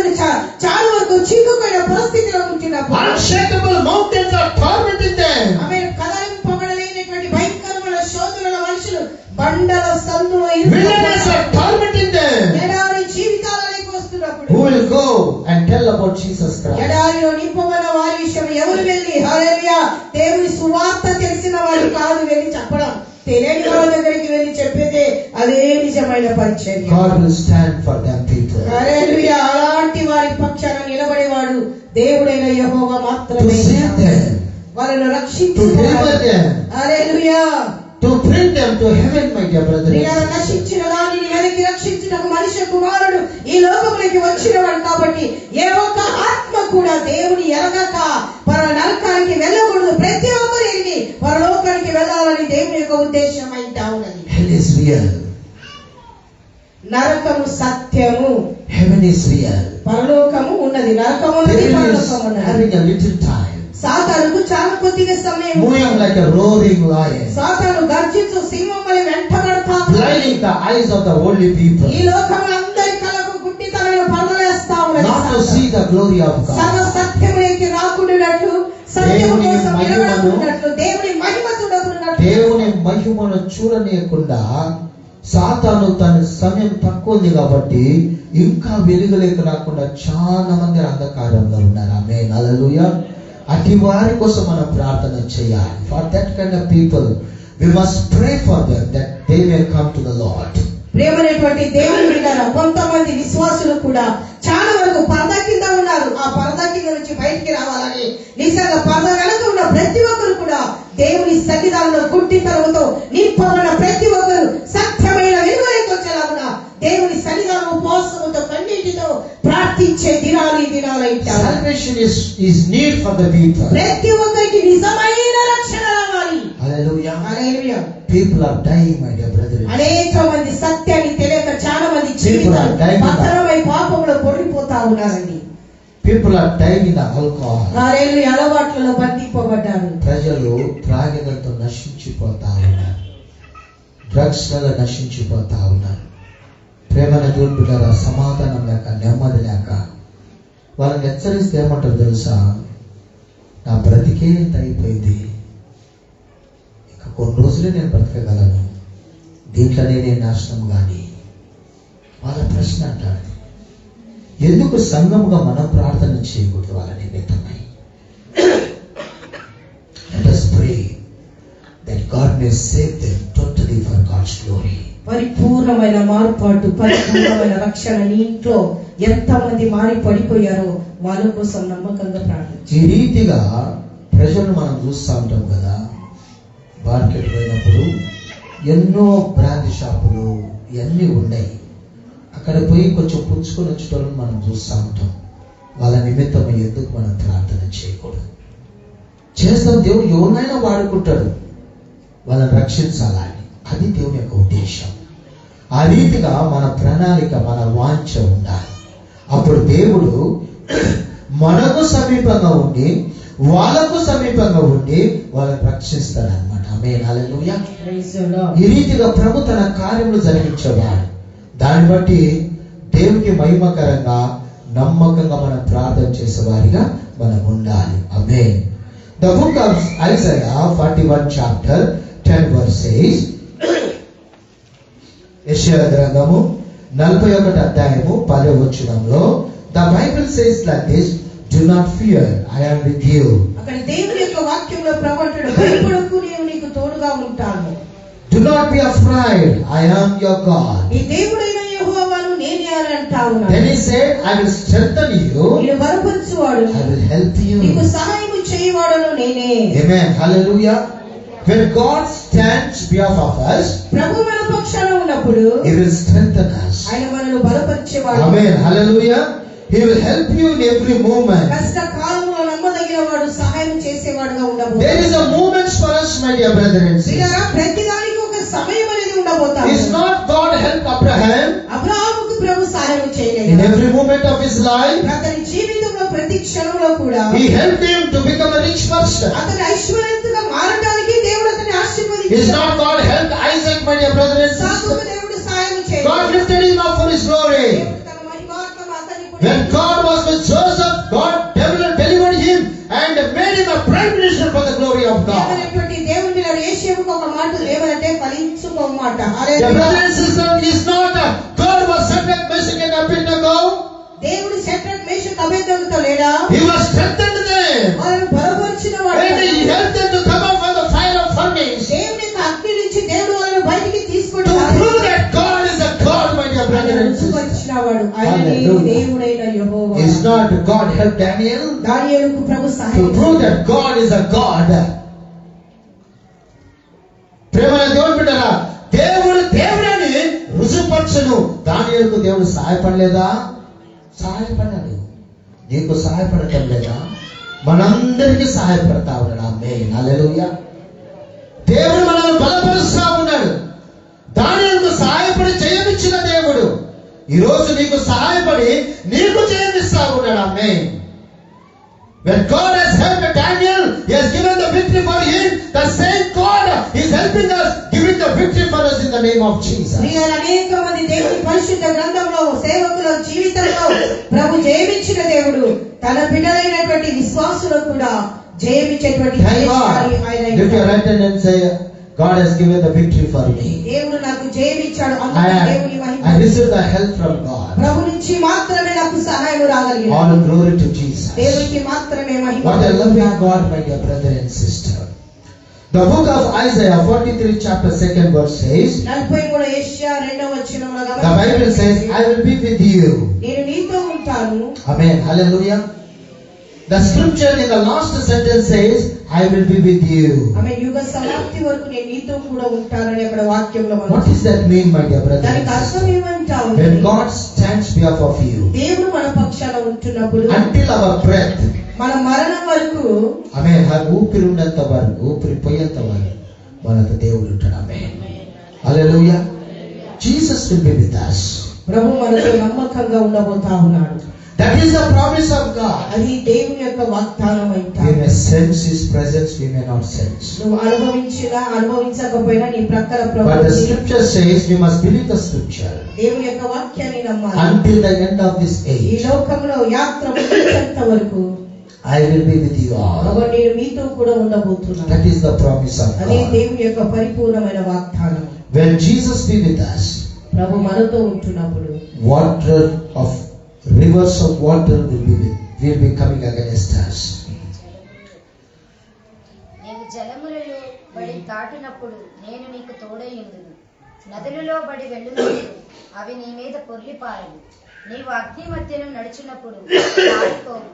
చాలా వరకు చిక్కుకున్న పరిస్థితిలో ఉంటున్నప్పుడు Unshakable mountains are tormenting them. ఆమె కదలింపబడలేనటువంటి భయంకరమైన శోధనల మనుషులు బండల సందులో Wilderness are tormenting them. ఎడారి జీవితాలలోకి వస్తున్నప్పుడు Who will go and tell about Jesus Christ? ఎడారిలో నింపబడిన వారి విషయం ఎవరు వెళ్ళి హల్లెలూయా దేవుని సువార్త తెలిసిన వారు కాదు వెళ్ళి చెప్పడం, తెలియని వారి దగ్గరికి వెళ్ళి చెప్పేదే అదే నిజమైన పరిచర్య. God will stand for them people. హల్లెలూయా, అలాంటి వారి పక్షాన నిలబడేవాడు దేవుడైన యెహోవా To మాత్రమే. save them, వాళ్ళను to రక్షించువాడు. deliver them, hallelujah. to bring them to heaven, my dear brothers. ప్రియులారా, నశించిన వారిని వెనక్కి రక్షించుటకు మనుష్య కుమారుడు ఈ లోకములోకి వచ్చినవాడు కాబట్టి ఏ ఒక్క ఆత్మ కూడా దేవుని ఎరగక పర నరకానికి వెళ్ళకూడదు. ప్రతి ఒక్కరు ఎరిగి పరలోకానికి వెళ్ళాలని దేవుని యొక్క ఉద్దేశం అయితే ఉన్నది. Hell is real. నరకము సత్యము, Heaven is real. పరలోకము ఉన్నది, నరకము ఉన్నది, Devil is పరలోకము ఉన్నది. having a little time, సాతానుకు చాలా కొద్దిగా సమయం, moving like a roaring lion, సాతాను గర్జించు సింహం వలె వెంటబడతా ఉన్నాడు. blinding the eyes of the worldly people, ఈ లోకంలో అందరి కళ్ళకు గుడ్డితనమైన పరదలేస్తా ఉన్నది. not to see the glory of సర్వ God. సత్యములోకి రాకుండానట్లు, సత్యము కోసం నిలబడకుండానట్లు, దేవుని మహిమ చూడకుండానట్లు, దేవుని మహిమను చూడనీయకుండా సాతాను తన సమయం తక్కువ ఉంది కాబట్టి ఇంకా వెలుగులోకి రాకుండా చాలా మంది అంధకారంలో ఉన్నారు. ఆమేన్, హల్లెలూయా. అట్టి వారి కోసం మనం ప్రార్థన చేయాలి. For that kind of people we must pray for them that they may come to the Lord. ప్రేమనేటువంటి దేవుని బిడ్డలారా, కొంతమంది విశ్వాసులు కూడా చాలా వరకు పరదా కింద ఉన్నారు. ఆ పరదా కింద నుంచి బయటికి రావాలని నిజంగా పరదా వెనక ఉన్న ప్రతి ఒక్కరు కూడా దేవుని సన్నిధానంలో గుడ్డితనంతో నింపబడిన ప్రతి ఒక్కరు సత్యమైన వెలుగులోకి వచ్చేలాగా దేవుని సన్నిధానం ఉపవాసంతో కన్నీటితో ప్రార్థించే దినాలు ఈ దినాలు ఇచ్చారు. Salvation is need for the people. ప్రతి ఒక్కరికి నిజమైన రక్షణ రావాలి. Hallelujah. Hallelujah. People are dying, my dear brothers. అనేక మంది సత్యాన్ని తెలియక చాలా మంది జీవితాలు పతనమై పాపంలో పొడిపోతా ఉన్నారండి. People are dying in alcohol. హల్లెలూయా. అలవాట్లలో బంధింపబడ్డారు. ప్రజలు త్రాగినంతో నశించిపోతా ఉన్నారు. డ్రగ్స్ వల్ల నశించిపోతా ఉన్నారు. ప్రేమన చూపుతార సమాధానం లేక, నెమ్మది లేక వాళ్ళని హెచ్చరిస్తే ఏమంటారు తెలుసా? నా బ్రతికే ఎంత అయిపోయింది, ఇంకా కొన్ని రోజులే నేను బ్రతకగలను, దీంట్లోనే నేను నాశనం. కానీ వాళ్ళ ప్రశ్న అంటారు, ఎందుకు సంఘముగా మనం ప్రార్థన చేయకూడదు వాళ్ళ నిమిత్తమై? Let us pray that God may save them totally for God's glory. పరిపూర్ణమైన మార్పాటు, పరిపూర్ణమైన రక్షణ నీ ఇంట్లో ఎంతమంది మారి పడిపోయారో వాళ్ళ కోసం నమ్మకంగా ప్రార్థించు. ఈ రీతిగా ప్రజలు మనం చూస్తూ ఉంటాం కదా. మార్కెట్ పోయినప్పుడు ఎన్నో బ్రాండ్ షాపులు ఇవన్నీ ఉన్నాయి. అక్కడ పోయి కొంచెం పుంజుకొని వచ్చేటోళ్ళని మనం చూస్తూ ఉంటాం. వాళ్ళ నిమిత్తం ఎందుకు మనం ప్రార్థన చేయకూడదు? చేస్తాం, దేవుడు ఎవరినైనా వాడుకుంటాడు వాళ్ళని రక్షించాలని. అది దేవుని యొక్క ఉద్దేశం. ఆ రీతిగా మన ప్రణాళిక, మన వాంఛ ఉండాలి. అప్పుడు దేవుడు మనకు సమీపంగా ఉండి వాళ్ళకు సమీపంగా ఉండి వాళ్ళని రక్షిస్తాడు అనమాట. ఆమేన్, హల్లెలూయా. ఈ రీతిగా ప్రభు తన కార్యములు జరిగించేవాడు. దాన్ని బట్టి దేవునికి మహిమకరంగా, నమ్మకంగా మనం ప్రార్థన చేసేవారిగా మనం ఉండాలి. ఆమేన్. The book of Isaiah 41 chapter 10 verse says, యెషయా గ్రంథము 41 అధ్యాయము 10వ వచనంలో the Bible says like this, do not fear, I am with you. అక్కడ దేవుని యొక్క వాక్యం వాక్యంలో ప్రభు అంటాడు, భయపడకు, నేను నీకు తోడుగా ఉంటాను. Do not be afraid, I am your God. నీ దేవుడైన యెహోవాను నేనే అని అంటా ఉన్నాడు. Then he said, I will strengthen you, నిన్ను బలపరచువాడు, I will help నీకు you. సహాయం చేయవాడను నేనే. Amen. Hallelujah. When God stands behalf of us, ప్రభు మన పక్షాన ఉన్నప్పుడు he will strengthen us. ఆయన మనల్ని బలపరిచేవాడు. Amen. Hallelujah. He will help you in every moment. కష్ట కాలంలో నమ్మదగిన వాడు, సహాయం చేసేవాడుగా ఉండబోతాడు. There is a moment for us, my dear brother and sister. ప్రియులారా, ప్రతిదానికి ఒక సమయం అనేది ఉండబోతాడు. Is not God help Abraham అబ్రాహాముకు ప్రభు సహాయం in చేయలేదు. every moment of his life? అతని జీవితంలో ప్రతి క్షణంలో కూడా He helped him to become a rich person. అతని ఐశ్వర్యవంతుగా మారడానికి దేవుడు అతన్ని Is ఆశీర్వదించాడు. not God helped Isaac, my dear brother and సాకుకు sister? దేవుడు సహాయం God చేయలేదు. lifted him up for his glory. దేవుడు తన మహిమార్థం అతన్ని When God was with Joseph, God delivered him and made him a prime minister for the glory of God. దేవుడైనటువంటి దేవుని మీద యేషేవుకు ఒక మాట లేవనంటే ఫలించుకో మాట. Dear brother and sister, is not God was Shadrach, Meshach and Abednego. దేవుడు షడ్రక్ మేషక్ అబేద్నెగోతో లేడా? He was strengthened them. వారిని బలపరిచిన వాడు. And he helped them to come out from the fire of furnace. దేవుని యొక్క అగ్ని నుంచి దేవుడు వాళ్ళని బయటికి తీసుకొని To prove that God is a God, my dear brother and sister. రుజువుపరిచినవాడు. ఆయనే Hallelujah. దేవుడైన యెహోవా. Is not God help Daniel? దానియేలుకు Prabhu To సహాయం prove that God is a God. ప్రేమల దేవుడు బిడ్డరా, దేవుడు దేవుడని రుజువుపరచును. దానియేలుకు దేవుడు సహాయపడలేదా? సహాయపడ్డాడు. నీకు సహాయపడటం లేదా? మనందరికీ సహాయపడతా ఉన్నాడు. ఆమేన్. హల్లెలూయా. దేవుడు మనల్ని బలపరుస్తా ఉన్నాడు. దానియేలుకు సహాయపడి జయమిచ్చిన దేవుడు ఈ రోజు నీకు సహాయపడి నీకు జయమిస్తా ఉన్నాడు. ఆమేన్. When God has helped Daniel, He has given the victory for him. The same God is helping us, giving the victory for us in the name of Jesus. ప్రియులారా, అనేక మంది దేవుని పరిశుద్ధ గ్రంథంలో సేవకుల జీవితంలో ప్రభు జయమిచ్చిన దేవుడు తన బిడ్డలైనటువంటి విశ్వాసులకు కూడా జయమిచ్చేటువంటి Thank జయశాలి God. ఆయన. Lift your right hand and say, God has given the victory for me. దేవుడు నాకు జయమిచ్చాడు. అందుకే దేవుని I Mahima. received the help from God. ప్రభు నుంచి మాత్రమే నాకు సహాయం రాగలిగింది. All glory to Jesus. దేవునికి మాత్రమే మహిమ. What a loving God, my dear brother and sister. The book of Isaiah 43 chapter 2nd verse says, 43 యెషయా 2వ వచనంలో the Bible says, I will be with you. నేను నీతో ఉంటాను. Amen. Hallelujah. The scripture in the last sentence says, I will be with you. ఆమె యుగ సమాప్తి వరకు నేను నీతో కూడా ఉంటానని అక్కడ వాక్యంలో మనం. What does that mean, my dear brother దానికి and అర్థం sister? ఏమంటావు? When God stands behalf of you, దేవుడు మన పక్షాన ఉంటున్నప్పుడు until our breath, మన మరణం వరకు Amen, ఊపిరి ఉన్నంత వరకు, ఊపిరి పోయేంత వరకు మనకు దేవుడు ఉంటాడు. Amen. Hallelujah. Jesus will be with us. ప్రభు మనతో నమ్మకంగా ఉండబోతా ఉన్నాడు. That is the promise of God. అది దేవుని యొక్క వాగ్దానం We అంటారు. may sense His presence, we may not sense. నువ్వు అనుభవించినా అనుభవించకపోయినా నీ ప్రక్కన But the Prabhu scripture says we must believe the scripture దేవుని యొక్క వాక్యాన్ని నమ్మాలి. until the end of this ఈ age. లోకంలో యాత్ర ముగించేంత వరకు I will be with you all. ప్రభు నేను మీతో కూడా ఉండబోతున్నాను. That is the promise of అదే God. దేవుని యొక్క పరిపూర్ణమైన వాగ్దానం. When Jesus be with us, ప్రభు మనతో ఉంటున్నప్పుడు water of rivers of water will be coming against us. నీవు జలములలో బడి దాటినప్పుడు నేను నీకు తోడైయుందును. నదులలో బడి వెళ్ళునప్పుడు అవి నీ మీద పొర్లిపారవు. నీవు అగ్ని మధ్యను నడిచినప్పుడు కాలిపోవు.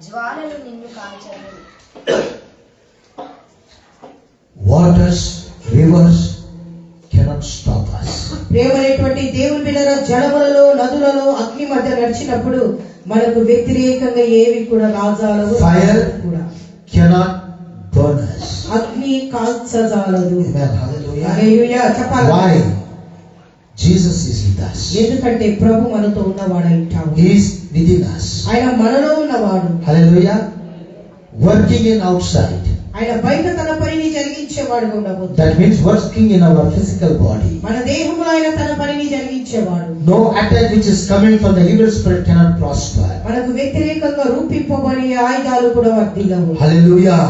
జ్వాలలు నిన్ను కాల్చవు. Waters, rivers cannot stop us. ప్రేమనేటువంటి దేవుని బిడ్డల జలములలో నదులలో అగ్ని మధ్య నడిచినప్పుడు మనకు వ్యతిరేకంగా ఏవి కూడా రాజాలవు. Fire కూడా cannot burn us. అగ్ని కాల్చజాలదు. Amen. Hallelujah. హల్లెలూయా చెప్పాలి. Why? Jesus is with us. ఎందుకంటే ప్రభు మనతో ఉన్నవాడై ఉంటాడు. He is within us. ఆయన మనలో ఉన్నవాడు. Hallelujah. Working in outside. ఆయన బయట తన పనిని జరిగించేవాడుగా ఉండబోతున్నాడు. That means working in our physical body. మన దేహంలో ఆయన తన పనిని జరిగించేవాడు. No attack which is coming from the evil spirit cannot prosper. మనకు వ్యతిరేకంగా రూపింపబడే ఆయుధాలు కూడా వర్ధిల్లవు. Hallelujah.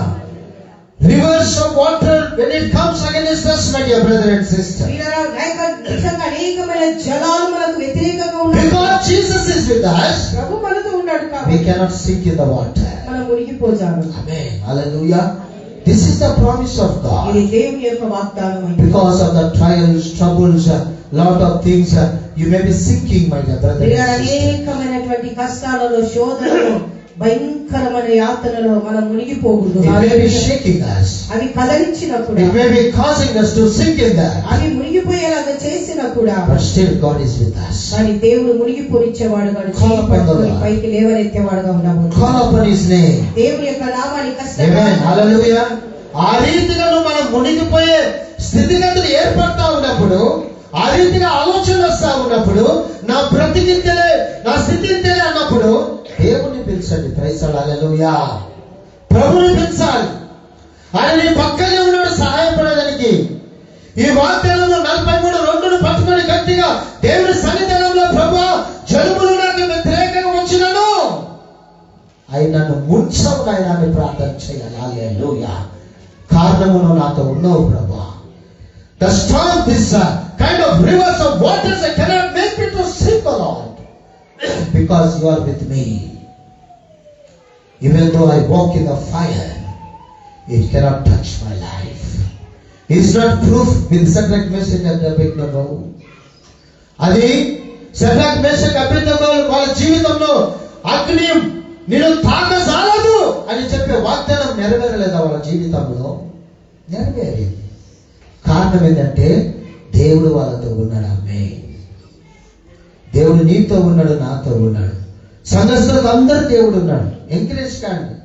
Rivers of water, when it comes against us, my dear brother and sister. నిజంగా అనేకమైన జలాలు మనకు వ్యతిరేకంగా ఉన్నాయి. Because Jesus is with us, ప్రభు మనతో ఉన్నాడు we కాబట్టి cannot sink in the water. మనం మునిగిపోజాము. Amen. Hallelujah. This is the promise of God. ఇది దేవుని యొక్క వాగ్దానం. Because of the trials, troubles, lot of things, you may be sinking, my dear brother and sister. అనేకమైనటువంటి కష్టాలలో, శోధనలో, భయంకరమైన యాతనలో మనం మునిగిపోకూడదు. It may be shaking us. అవి కదలించినప్పుడు, It may be causing us to sink in that. అవి మునిగిపోయేలాగా చేసినప్పుడు, But still God is with us. కానీ దేవుడు మునిగిపోనిచ్చేవాడు కాదు, పైకి లేవనెత్తేవాడుగా ఉన్నాము. Call upon His name. దేవుని యొక్క నామాన్ని Amen. Hallelujah. ఆ రీతిగా మనం మునిగిపోయే స్థితిగతులు ఏర్పడతా ఉన్నప్పుడు, ఆ రీతిగా ఆలోచన వస్తా ఉన్నప్పుడు, నా బ్రతికింతలే, నా స్థితింతలే అన్నప్పుడు దేవుని పిలిచండి. Praise the lord. హల్లెలూయా. ప్రభుని పిలిచాలి. ఆయన నీ పక్కనే ఉన్నాడు సహాయపడడానికి. ఈ వాగ్దానము 43:2 పట్టుకొని గట్టిగా దేవుని సన్నిధానంలో, ప్రభువా, జనులు నాకు వ్యతిరేకంగా వచ్చినను ఆయన నన్ను ముంచవు నాయనా అని ప్రార్థన చేయాలి. హల్లెలూయా. కారణమును నాతో ఉన్నావు ప్రభువా. The storm, this kind of rivers of waters, I cannot make me to sink, O Lord, because you are with me. Even though I walk in the fire, it cannot touch my life. Is not proof with Shadrach, Meshach and Abednego. అది షడ్రక్, మేషక్, అబేద్నెగో వాళ్ళ జీవితంలో అగ్ని నేను తాకజాలదు అని చెప్పే వాగ్దానం నెరవేరలేదా? వాళ్ళ జీవితంలో నెరవేరింది. కారణం ఏంటంటే దేవుడు వాళ్ళతో ఉన్నాడు. అమ్మే, దేవుడు నీతో ఉన్నాడు, నాతో ఉన్నాడు, సంఘస్థులకు అందరూ దేవుడు ఉన్నాడు. ఎంకరేజ్ కాండి.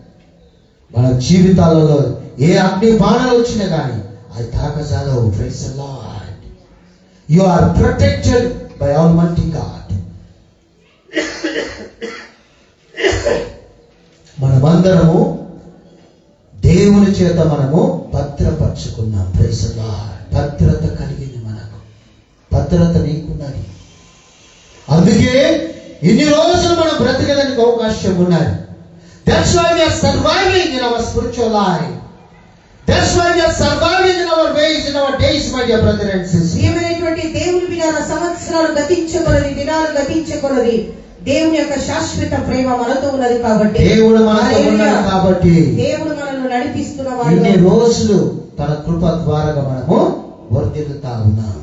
మన జీవితాలలో ఏ అగ్ని బాణాలు వచ్చినా కానీ అది తాకజాలవు. Praise the Lord. You are protected by almighty God. మనమందరము దేవుని చేత మనము భద్రపరచుకున్నాం. Praise the lord. భద్రత కలిగింది మనకు. భద్రత నీకున్నది. అందుకే ఇన్ని రోజులు మనం బ్రతకడానికి అవకాశం ఉన్నది. That's why we are surviving in our spiritual life. That's why we are surviving in our ways, in our days, my dear brother and sister. ఏమైనటువంటి దేవుని బిడ్డల సంవత్సరాలు గతించకొలది, దినాలు గతించకొలది, దేవుని యొక్క శాశ్వత ప్రేమ మనతో ఉన్నది కాబట్టి, దేవుడు మనతో ఉన్నాడు కాబట్టి, దేవుడు మనల్ని నడిపిస్తున్నవాడు. ఇన్ని రోజులు తన కృప ద్వారా మనము వర్ధిల్లుతా ఉన్నాం.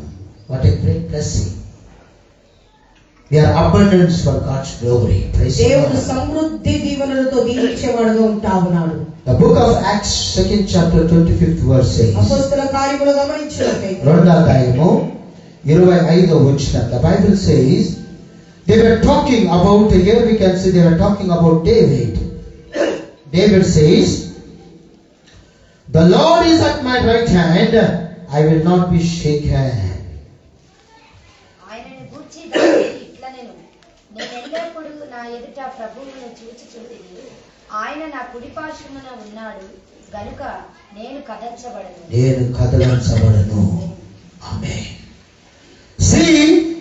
What a great blessing. We are abundance for God's glory. Praise the దేవుడు Lord. సమృద్ధి దీవెనలతో దీవించేవాడుగా ఉంటా ఉన్నాడు. The book of Acts, 2nd chapter, 25th verse says, అపొస్తలుల కార్యములు గమనించినట్లయితే 2వ అధ్యాయము 25వ వచనం, the Bible says, they were talking about, here we can see they were talking about David. David says, the Lord is at my right hand, I will not be shaken. ఆయనను గూర్చి దావీదు ఇట్లా నేనెల్లప్పుడూ నా ఎదుట ప్రభువును చూచుచుంటిని. ఆయన నా కుడి పార్శ్వమున ఉన్నాడు గనుక నేను కదలించబడను. ఆమేన్. See,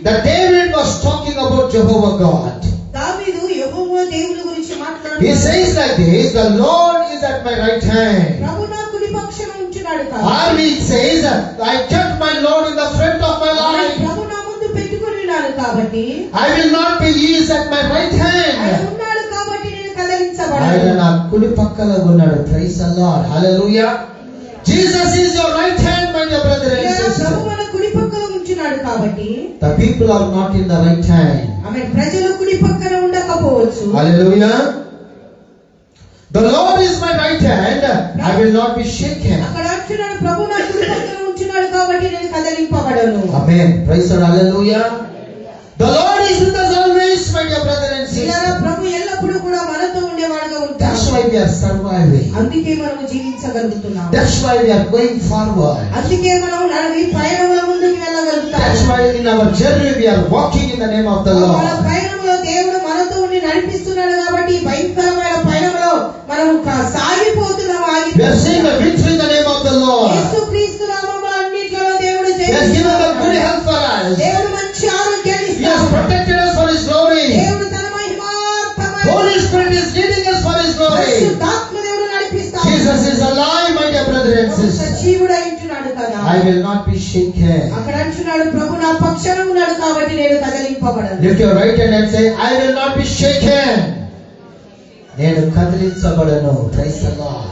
that David was talking about Jehovah God. దావీదు యెహోవా దేవుని గురించి మాట్లాడుతున్నాడు. He says like this, the Lord is at my right hand. ప్రభువు నా కుడి పక్షాన ఉంటున్నాడు కాబట్టి. Or he says, I kept my Lord in the front of my life. ప్రభువు నా ముందు పెట్టుకొని ఉన్నాడు కాబట్టి, I will not be, he is at my right ఆయన hand. ఉన్నాడు కాబట్టి నేను ఆయన కదలించబడను. నా కుడి పక్కన ఉన్నాడు. Praise the Lord. Hallelujah. Jesus is your right hand, my dear brother and sister. ప్రభువు మన కుడి పక్కన ఉంటున్నాడు కాబట్టి, The people are not in the right hand. ఆమేన్. ప్రజలు కుడి పక్కన ఉండకపోవచ్చు. Hallelujah. The Lord is my right hand, I will not be shaken. అక్కడ అంటున్నాడు, ప్రభువు నా కుడి పక్కన ఉంటున్నాడు కాబట్టి నేను కదలింపబడను. Amen. Praise the Lord. Hallelujah. The Lord is with us always, my dear brother and sister. ప్రభు ఎల్లప్పుడూ కూడా మనతో ఉండేవాడుగా ఉంటాడు. That's why we are surviving. అందుకే మనం జీవించగలుగుతున్నాం. That's why we are going forward. అందుకే మనం నడివి ప్రయాణంలో ముందుకు వెళ్ళగలుగుతాం. That's why in our journey we are walking in the name of the మన Lord. ప్రయాణంలో దేవుడు మనతో ఉండి నడిపిస్తున్నాడు కాబట్టి ఈ భయంకరమైన ప్రయాణంలో మనం సాగిపోతున్నాం. We are seeing the victory in the name of the Lord. యేసుక్రీస్తు నామములో అన్నిటిలో దేవుడు He has given the good health for us. దేవుడు మంచి ఆరోగ్యాన్ని He has protected us for His glory. దేవుడు తన మహిమార్థమైన Holy Spirit is leading us for His glory. పరిశుద్ధాత్మ దేవుడు నడిపిస్తాడు. Jesus is alive, my dear brother and sister. సజీవుడై ఉంటున్నాడు కదా. I will not be shaken. అక్కడ అంటున్నాడు, ప్రభు నా పక్షాన ఉన్నాడు కాబట్టి నేను కదలింపబడను. Lift your right hand and say, I will not be shaken. నేను కదిలించబడను. Praise the Lord.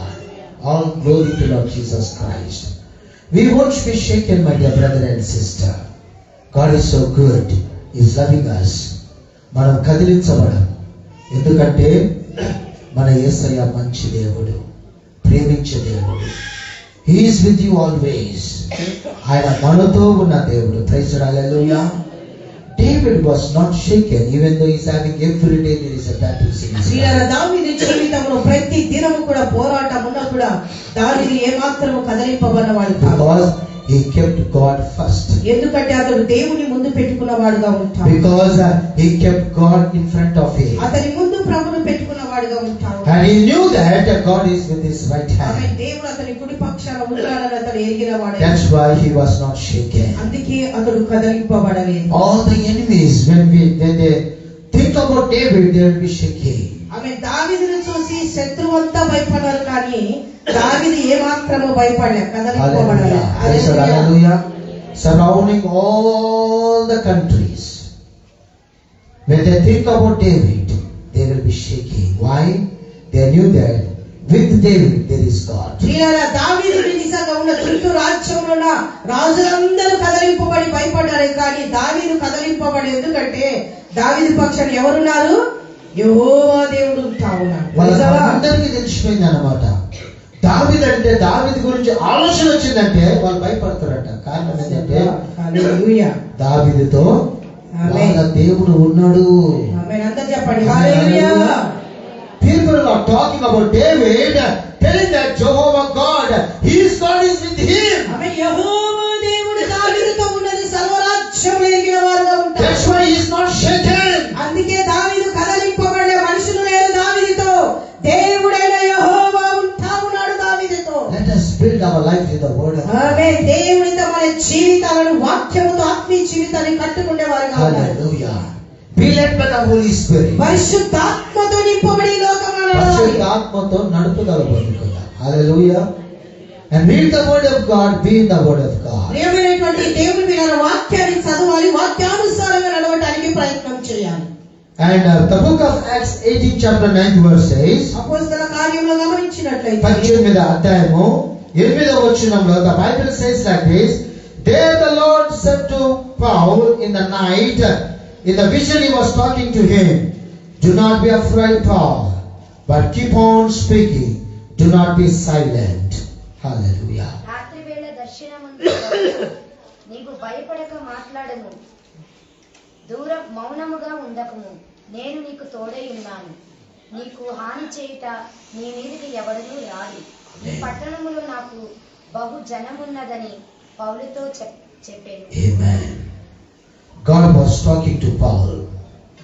All glory to Lord Jesus Christ. We won't be shaken, my dear brother and sister. God is so good. He is loving us. మనం కదిలించబడం. ఎందుకంటే మన యేసయ్య మంచి దేవుడు, ప్రేమించే దేవుడు. He is with you always. ఆయన మనతో ఉన్న దేవుడు. Praise the Lord. Hallelujah. David was not shaken even though he is having every day there is a battle in his life. దావీదు జీవితంలో ప్రతి దినము కూడా పోరాటం ఉన్నా కూడా దావీదు ఏమాత్రము కదలింపబడవాడు కాదు. Because he kept God first. ఎందుకంటే అతడు దేవుని ముందు పెట్టుకున్నవాడుగా ఉంటాడు. Because he kept God in front of him. అతని ముందు ప్రభువును పెట్టుకున్నవాడుగా ఉంటాడు. And he knew that God is with his right hand. దేవుడు అతని కుడి పక్షాన ఉన్నాడని అతడు ఎరిగినవాడు. That's why he was not shaken. అందుకే అతడు కదలింపబడలేదు. All the enemies when they think about David, they will be shaking. దావీదును చూసి శత్రువంతా భయపడారు కానీ దావీదు ఏమాత్రము భయపడలే, కదలింపబడలే. Hallelujah. Surrounding all the countries, when they think about David, they will be shaking. Why? They knew that with David there is God. దావీదు నిజంగా ఉన్న చుట్టూ రాజ్యంలో ఉన్న రాజులందరూ కదలింపబడి భయపడ్డారు కానీ దావీదు కదలింపబడి, ఎందుకంటే దావీదు పక్షాన ఎవరున్నారు? యెహోవా దేవుడు ఉంటా ఉన్నాడు. వాళ్ళందరికీ తెలిసిపోయింది అన్నమాట. దావీదు అంటే దావీదు గురించి ఆలోచన వచ్చిందంటే వాళ్ళు భయపడతారట. కారణం ఏంటంటే దావీదుతో వాళ్ళ దేవుడు ఉన్నాడు. చెప్పండి. People are talking about David, telling that Jehovah God, his God is with him. యెహోవా దేవుడు దావీదుతో ఉన్నది సర్వరాజ్యం ఎరిగిన వారుగా ఉంటారు. That's why he is not shaken. అందుకే దావీదు కదలింపబడే మనుషులు లేరు దావీదుతో, దేవుడైన యెహోవా ఉంటా ఉన్నాడు దావీదుతో. Let us build our life with the word of God. ఆమేన్. దేవునితో మన జీవితాలను వాక్యముతో ఆత్మీయ జీవితాన్ని కట్టుకునే వారుగా ఉండాలి. Hallelujah. Be led by the Holy Spirit. పరిశుద్ధాత్మతో నింపబడి లోకంలో నడవాలి. పరిశుద్ధాత్మతో నడుపుదల పొందుకుందాం. Hallelujah. And read the word of God, be in the word of God. ప్రియమైనటువంటి దేవుని విన్న వాక్యాన్ని చదవాలి, వాక్యానుసారంగా నడవడానికి ప్రయత్నం చేయాలి. And the book of Acts 18 chapter 9 verse says, అపోస్తల కార్యములో గమనించినట్లయితే 18వ అధ్యాయము 8వ వచనంలో the Bible says like this, there the Lord said to Paul in the night, in the vision he was talking to him, do not be afraid, Paul, but keep on speaking, do not be silent. Hallelujah. రాత్రి వేళ దర్శనముందు నీవు భయపడక మాట్లాడము, దూరం మౌనముగా ఉండకుము, నేను నీకు తోడై ఉన్నాను, నీకు హాని చేయుట నీ మీదికి ఎవడనూ రాదు, ఈ పట్టణములో నాకు బహు జనమున్నదని పౌలుతో చెప్పాను. Amen. God was talking to Paul.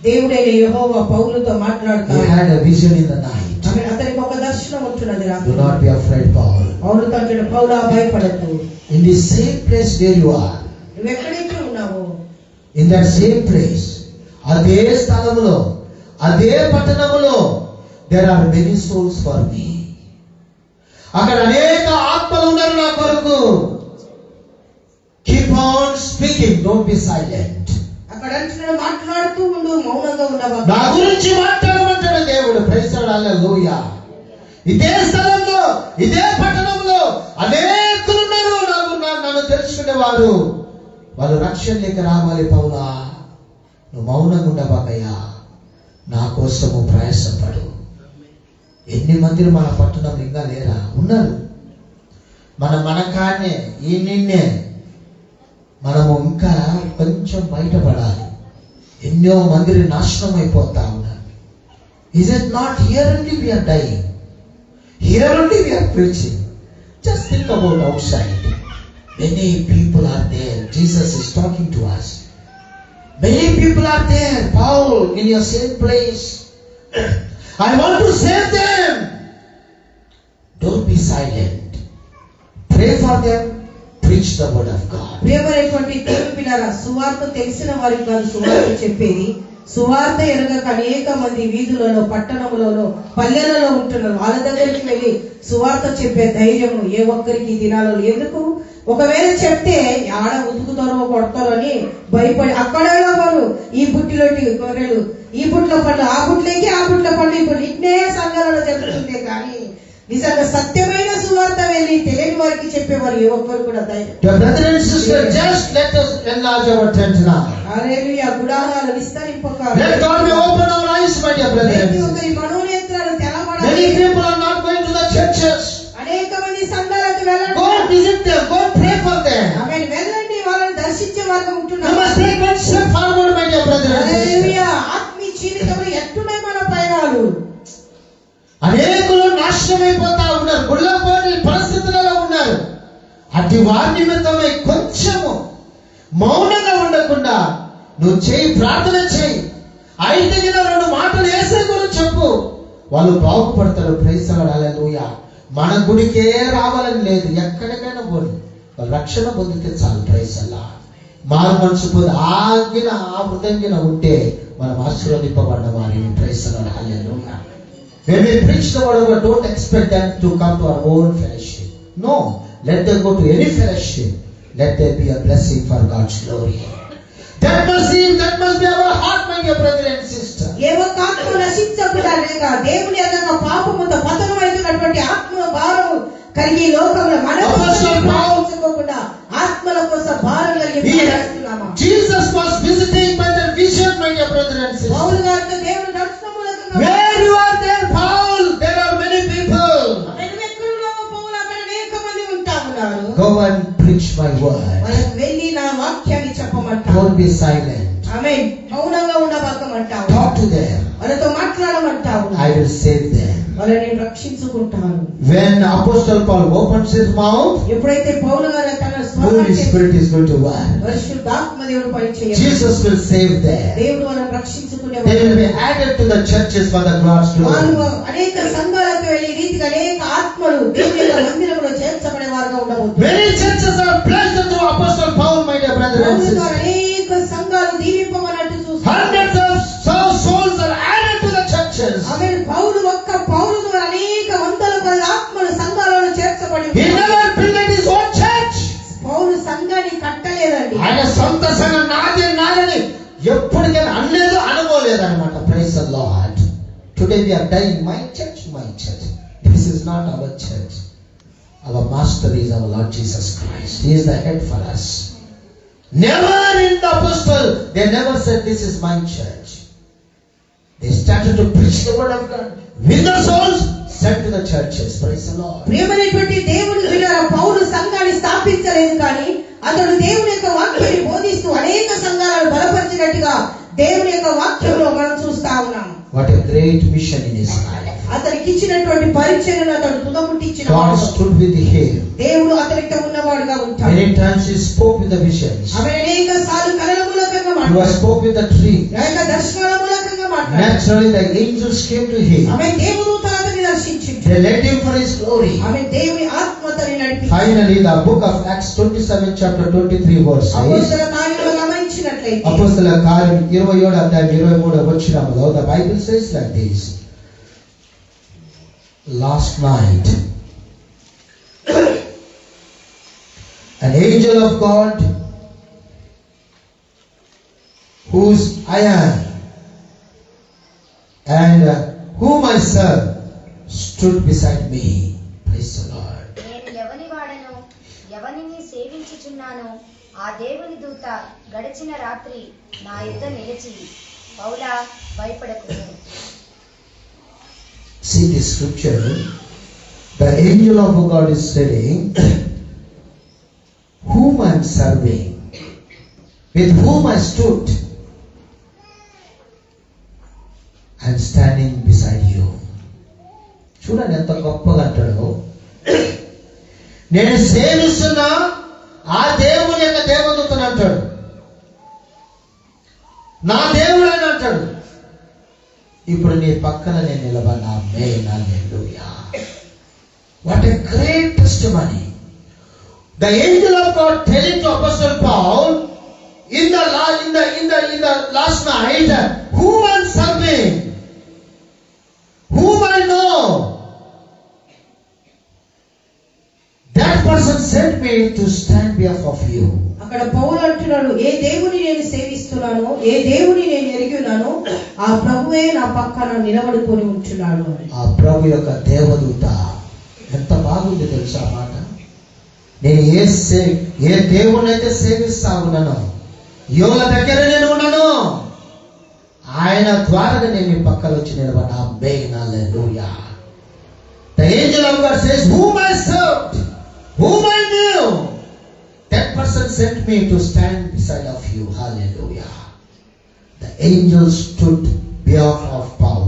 దేవుడైన యెహోవా పౌలుతో మాట్లాడుతాడు. He had a vision in the night. అతనికి ఒక దర్శనం ఉంటున్నది రాత్రి. Do not be afraid, Paul. పౌలుతో అంటాడు, పౌలా భయపడద్దు. In the same place where you are, నువ్వు ఎక్కడైతే ఉన్నావో, in that same place, అదే స్థలములో, అదే పట్టణములో, there are many souls for me. అక్కడ అనేక ఆత్మలు ఉన్నారు నా కొరకు. Keep on speaking, don't be silent. అక్కడ అంటున్నాడు, మాట్లాడుతూ ఉండు, మౌనంగా ఉండవా. నా గురించి మాట్లాడమంటాడు దేవుడు. Praise the lord. హల్లెలూయా. ఇదే స్థలంలో, ఇదే పట్టణంలో అనేకులు ఉన్నారు నన్ను తెలుసుకునేవారు. వాళ్ళు రక్షణలోకి రావాలి. పౌలా, నువ్వు మౌనంగా ఉండబాకయ్యా, నా కోసము ప్రయాసపడు. ఎన్ని మందిని మన పట్టణంలో ఇంకా లేరా? ఉన్నారు. మన కాడనే ఈ నిన్నే మనము ఇంకా కొంచెం బయటపడాలి. ఎన్నో మందిని నాశనం అయిపోతా ఉన్నారు. Is it not here only we are dying? Here only we are preaching. Just think about outside. Many people are there. Jesus is talking to us. Many people are there. Paul, in your same place. I want to save them. Don't be silent. Pray for them. Preach the word of God. ప్రియమైనటువంటి దేవుని పిల్లరా, సువార్త తెలిసిన వారికి కాదు సువార్త చెప్పేది. సువార్త ఎరగక అనేక మంది వీధులలో, పట్టణములలో, పల్లెలలో ఉంటున్నారు. వాళ్ళ దగ్గరికి వెళ్ళి సువార్త చెప్పే ధైర్యము ఏ ఒక్కరికి దినాలలో ఎందుకు? ఒకవేళ చెప్తే ఆడ ఉతుకుతారో కొడతారో అని భయపడి అక్కడే వారు ఈ బుట్టిలోటి గొర్రెలు, ఈ బుట్ల పండ్లు, ఆ బుట్లకి ఆ బుట్ల పండ్లు, ఇప్పుడు ఇట్నే సంఘాలలో జరుగుతుంది. కానీ నిజంగా సత్యమైన సువార్త వెళ్ళి తెలియని వారికి చెప్పేవారు ఏ ఒక్కరు కూడా ధైర్యం. Dear brother and sister, just let us enlarge our tent now. హల్లెలూయా. గుడారాలు విస్తరింపక. Let God be open our eyes, my dear brother and ప్రతి sister. ఒక్కరి మనోనేత్రాలు తెరవబడాలి. Many people are not going to the churches. అనేక మంది సంఘాలకు వెళ్ళండి. Go visit them, go pray for them. ఆమేన్. వెళ్ళండి, వాళ్ళని దర్శించే వారుగా You ఉంటున్నారు. must take one step forward, my dear brother and sister. హల్లెలూయా. ఆత్మీయ జీవితంలో ఎట్టున్నాయి మన పయనాలు. అనేకులు నాశనమైపోతా ఉన్నారు, గుళ్ళపోని పరిస్థితులలో ఉన్నారు. అటు వారి నిమిత్తమై కొంచెము మౌనంగా ఉండకుండా నువ్వు చేయి, ప్రార్థన చేయి. అయితే రెండు మాటలు యేసు గురించి చెప్పు, వాళ్ళు బాగుపడతారు. ప్రైజ్ లార్డ్, హల్లెలూయా. మన గుడికే రావాలని లేదు, ఎక్కడికైనా పోని వాళ్ళు రక్షణ పొందితే చాలు. Praise lord. మారు మనసు పొంది ఆగిన ఆ హృదయంగిన ఉంటే మనం ఆశీర్వదింపబడ్డ వారి. Praise lord, hallelujah. When we preach the word of God, don't expect them to come to our own fellowship. No, let them go to any fellowship. Let there be a blessing for God's glory. That must be our heart, my dear brother and sister. ఏ ఒక్క ఆత్మ నశించకూడదనక దేవుని ఎదుట పాపముతో పతనమైనటువంటి ఆత్మ భారము కలిగి లోకములో మనసుకోకుండా ఆత్మల కోసం భారం కలిగి చేస్తున్నామా? Jesus was visiting by the vision, my dear brother and sister. పౌలు గారితో దేవుడు దర్శనం మూలకంగా Where you are there, Paul, there are many people. ఎక్కడున్నావో పౌలు, అక్కడ అనేక మంది ఉంటా ఉన్నారు. Go and preach my word. వాళ్ళకి వెళ్ళి నా వాక్యాన్ని చెప్పమంటావు. Don't be silent. ఆమేన్. మౌనంగా ఉండబాకమంటావు. Talk to them. వాళ్ళతో మాట్లాడమంటావు. I will save them. వాళ్ళని రక్షించుకుంటాను. When Apostle Paul opens his mouth, ఎప్పుడైతే పౌలు గారు తన Holy Spirit is going to work. పరిశుద్ధాత్మ దేవుడు పని చేయాలి. Jesus will save them. దేవుడు వాళ్ళని రక్షించుకునే They will be added to the churches for the God's వాళ్ళు glory. అనేక సంఘాలకు వెళ్ళి రీతిగా అనేక ఆత్మలు దేవుని యొక్క మందిరంలో చేర్చబడే వారుగా ఉండబోతున్నారు. Many churches are blessed through Apostle Paul, my dear brother and Paul sister. అనేక సంఘాలు దీవింపబడినట్టు చూస్తారు. Hundreds of souls are added to the churches. ఆమేన్. పౌలు ద్వారా అనేక వందల కొద్ది ఆత్మలు సంఘాలలో చేర్చబడి He never built his own church. పౌలు సంఘాన్ని కట్టలేదండి. ఆయన సొంత సంఘం నాదని ఎప్పటికైనా అనలేదు, అనుకోలేదన్నమాట. Praise the Lord. Today we are dying, my church. This is not our church. Our master is our Lord Jesus Christ. He is the head for us. Never in the apostle they never said this is my church. They started to preach the word of God, win the souls, sent to the churches. Praise the Lord. ప్రియమైనటువంటి దేవుని బిడ్డలారా, పౌలు సంఘాన్ని స్థాపించలేదు, కానీ అతడు దేవుని యొక్క వాక్యాన్ని బోధిస్తూ అనేక సంఘాలను బలపరిచినట్టుగా దేవుని యొక్క వాక్యంలో మనం చూస్తా ఉన్నాం. What a great mission in his life. అతనికి ఇచ్చినటువంటి పరిచర్యను అతడు తుదముట్టించిన God stood with him. దేవుడు అతనితో ఉన్నవాడుగా ఉంటాడు. Many times he spoke with the visions. ఆమె అనేక సార్లు కలల మూలకంగా He మాట్లాడాడు. spoke with the tree. అనేక దర్శనాల మూలకంగా మాట్లాడాడు. Naturally the angels came to him. ఆమె దేవదూతలు అతన్ని దర్శించింది. They led him for his glory. ఆమె దేవుని ఆత్మ అతన్ని నడిపించింది. Finally the book of Acts 27 chapter 23 verse says, అపోస్తల కార్యములు గమనించినట్లయితే అపోస్తల కార్యం 27 అధ్యాయం 23వ వచనములో the Bible says like this. Last night an angel of God, whose I am and whom I serve, stood beside me. Praise the Lord. నేను ఎవని వాడను, ఎవనిని సేవించుచున్నాను, ఆ దేవుని దూత గడిచిన రాత్రి నా యుద్ధ నిలిచి, పౌలా భయపడకు. See this scripture. The angel of God is saying, whom I am serving, with whom I stood, I am standing beside you. చూడండి ఎంత గొప్పగా అంటాడు. నేను సేవిస్తున్న ఆ దేవుని యొక్క దేవదూతను అంటాడు, నా దేవుడు అని అంటాడు. ఇప్పుడు నీ పక్కన నేను నిలబడినా. ఆమేన్, హల్లెలూయా. What a great testimony. The angel of God telling to Apostle Paul in the last night, whom I am serving, whom I know, that person sent me to stand behalf of you. అక్కడ పౌలు అంటున్నాడు, ఏ దేవుని నేను సేవిస్తున్నానో, ఏ దేవుని నేను ఎరిగి ఉన్నానో, ఆ ప్రభువే నా పక్కన నిలబడుకొని ఉంటున్నాడు. ఆ ప్రభు యొక్క దేవదూత ఎంత బాగుంది తెలుసా ఆ మాట. నేను ఏ దేవుణ్ణి అయితే సేవిస్తా ఉన్నానో, యోల దగ్గర నేను ఉన్నాను, ఆయన ద్వారా నేను మీ పక్కన వచ్చి నిలబడ్డా. ఆమేన్, హల్లెలూయా. The angel of God says, whom I served, whom I knew, that person sent me to stand beside of you. Hallelujah. The angel stood behalf of Paul.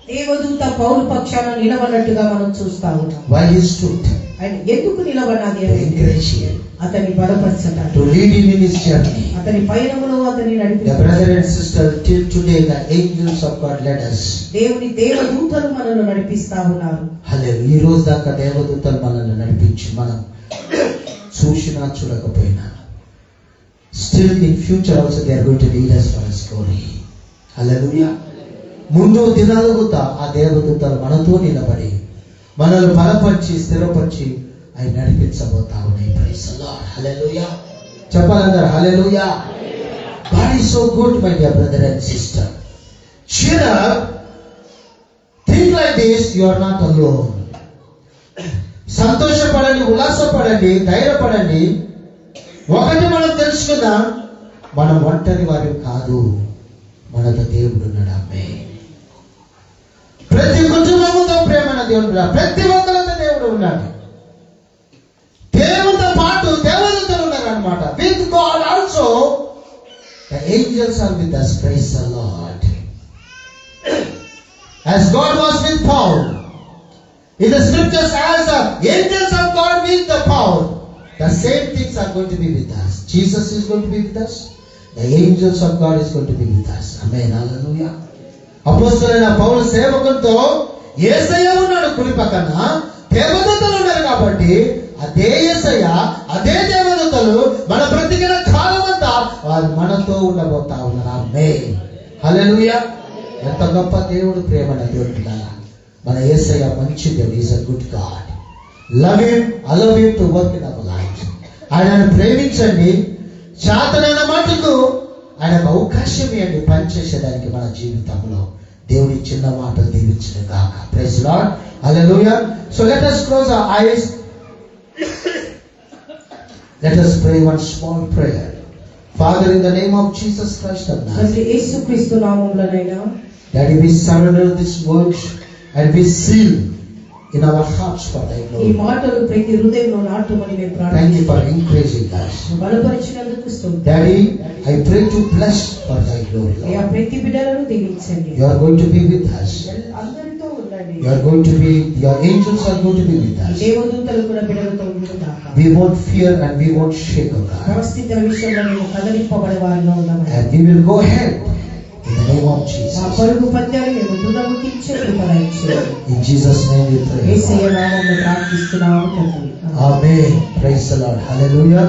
దేవదూత పౌలు పక్షాన నిలబడినట్టుగా మనం చూస్తా ఉన్నాం. Why he stood? ఆయన ఎందుకు నిలబడినది To encourage him, అతన్ని బలపరచటానికి, to lead him in his journey. అతని పయనములో అతన్ని The నడిపించాలి. brother and sister, till today the angels of God led us. దేవుని దేవదూతలు మనల్ని నడిపిస్తా ఉన్నారు. Hallelujah. ఈ రోజు దాకా దేవదూతలు మనల్ని నడిపించి మనం చూసినా చూడకపోయినా, still in future also they are going to lead us for His glory. Hallelujah. ముందు దినాలుగుతా ఆ దేవదూతలు మనతో నిలబడి మనల్ని బలపరిచి స్థిరపరిచి అవి నడిపించబోతా ఉన్నాయి. Praise the lord. హల్లెలూయా. చెప్పాలందరూ hallelujah. God is so good, my dear brother and sister. Cheer up. Think like this, you are not alone. సంతోషపడండి, ఉల్లాసపడండి, ధైర్యపడండి. ఒకటి మనం తెలుసుకుందాం, మనం ఒంటరి వారు కాదు, మనతో దేవుడు ఉన్నాడు. ఆమేన్. ప్రతి కుటుంబముతో ప్రేమైన దేవుడు ఉన్నాడు. ప్రతి ఒక్కరితో దేవుడు ఉన్నాడు. దేవుడితో పాటు దేవదూతలు ఉన్నారు అన్నమాట. With God also the angels are with us. Praise the Lord. As God was with Paul, in the scriptures, as the angels of God with the Paul, the same things are going to be with us. Jesus is going to be with us. The angels of God is going to be with us. Amen. Hallelujah. అపోస్తలుడైన పౌలు సేవకులతో యేసయ్య ఉన్నాడు కుడి పక్కన, దేవదూతలు ఉన్నారు. కాబట్టి అదే యేసయ్య, అదే దేవదూతలు మన బ్రతికిన కాలమంతా వారు మనతో ఉండబోతా ఉన్నారు. ఆమేన్. హల్లెలూయా. ఎంత గొప్ప దేవుడు, ప్రేమన దేవుడు. మన యేసయ్య మంచి దేవుడు. Is a good God. Love him, allow him to work in our life. ఆయనను ప్రేమించండి. శాతనైన మటుకు ఆయనకు అవకాశం ఇవ్వండి పనిచేసేదానికి మన జీవితంలో. దేవుడి చిన్న మాటలు దీవించిన గాక. Praise lord. Hallelujah. So let us close our eyes. Let us pray one small prayer. Father, in the name of Jesus Christ of Nazareth, యేసుక్రీస్తు నామములోనైనా Daddy, we surrender this word and we seal in our hearts for thy ఈ glory. మాటలు ప్రతి హృదయంలో నాటుమని మేము Thank you ప్రార్థిస్తున్నాము. for encouraging us. బలపరిచినందుకు స్తోత్రం. Daddy, I pray to bless for thy glory, అయ్యా, Lord. ప్రతి బిడ్డలను దీవించండి. You are going to be with us. అందరితో ఉండండి. You are going to be, your angels are going to be with us. దేవదూతలు కూడా బిడ్డలతో ఉండుగాక. We won't fear and we won't shake, O God. పరిస్థితుల విషయంలో మేము కదలింపబడే వారిగా ఉన్నాము. And we will go ahead in the name of మా Jesus. పరుగు పద్యాలు మేము దురముకించే కృపణించేది. In Jesus' name we pray. యేసయ్య నామములో ప్రార్థిస్తున్నాము తండ్రి. Amen. Praise the Lord. Hallelujah.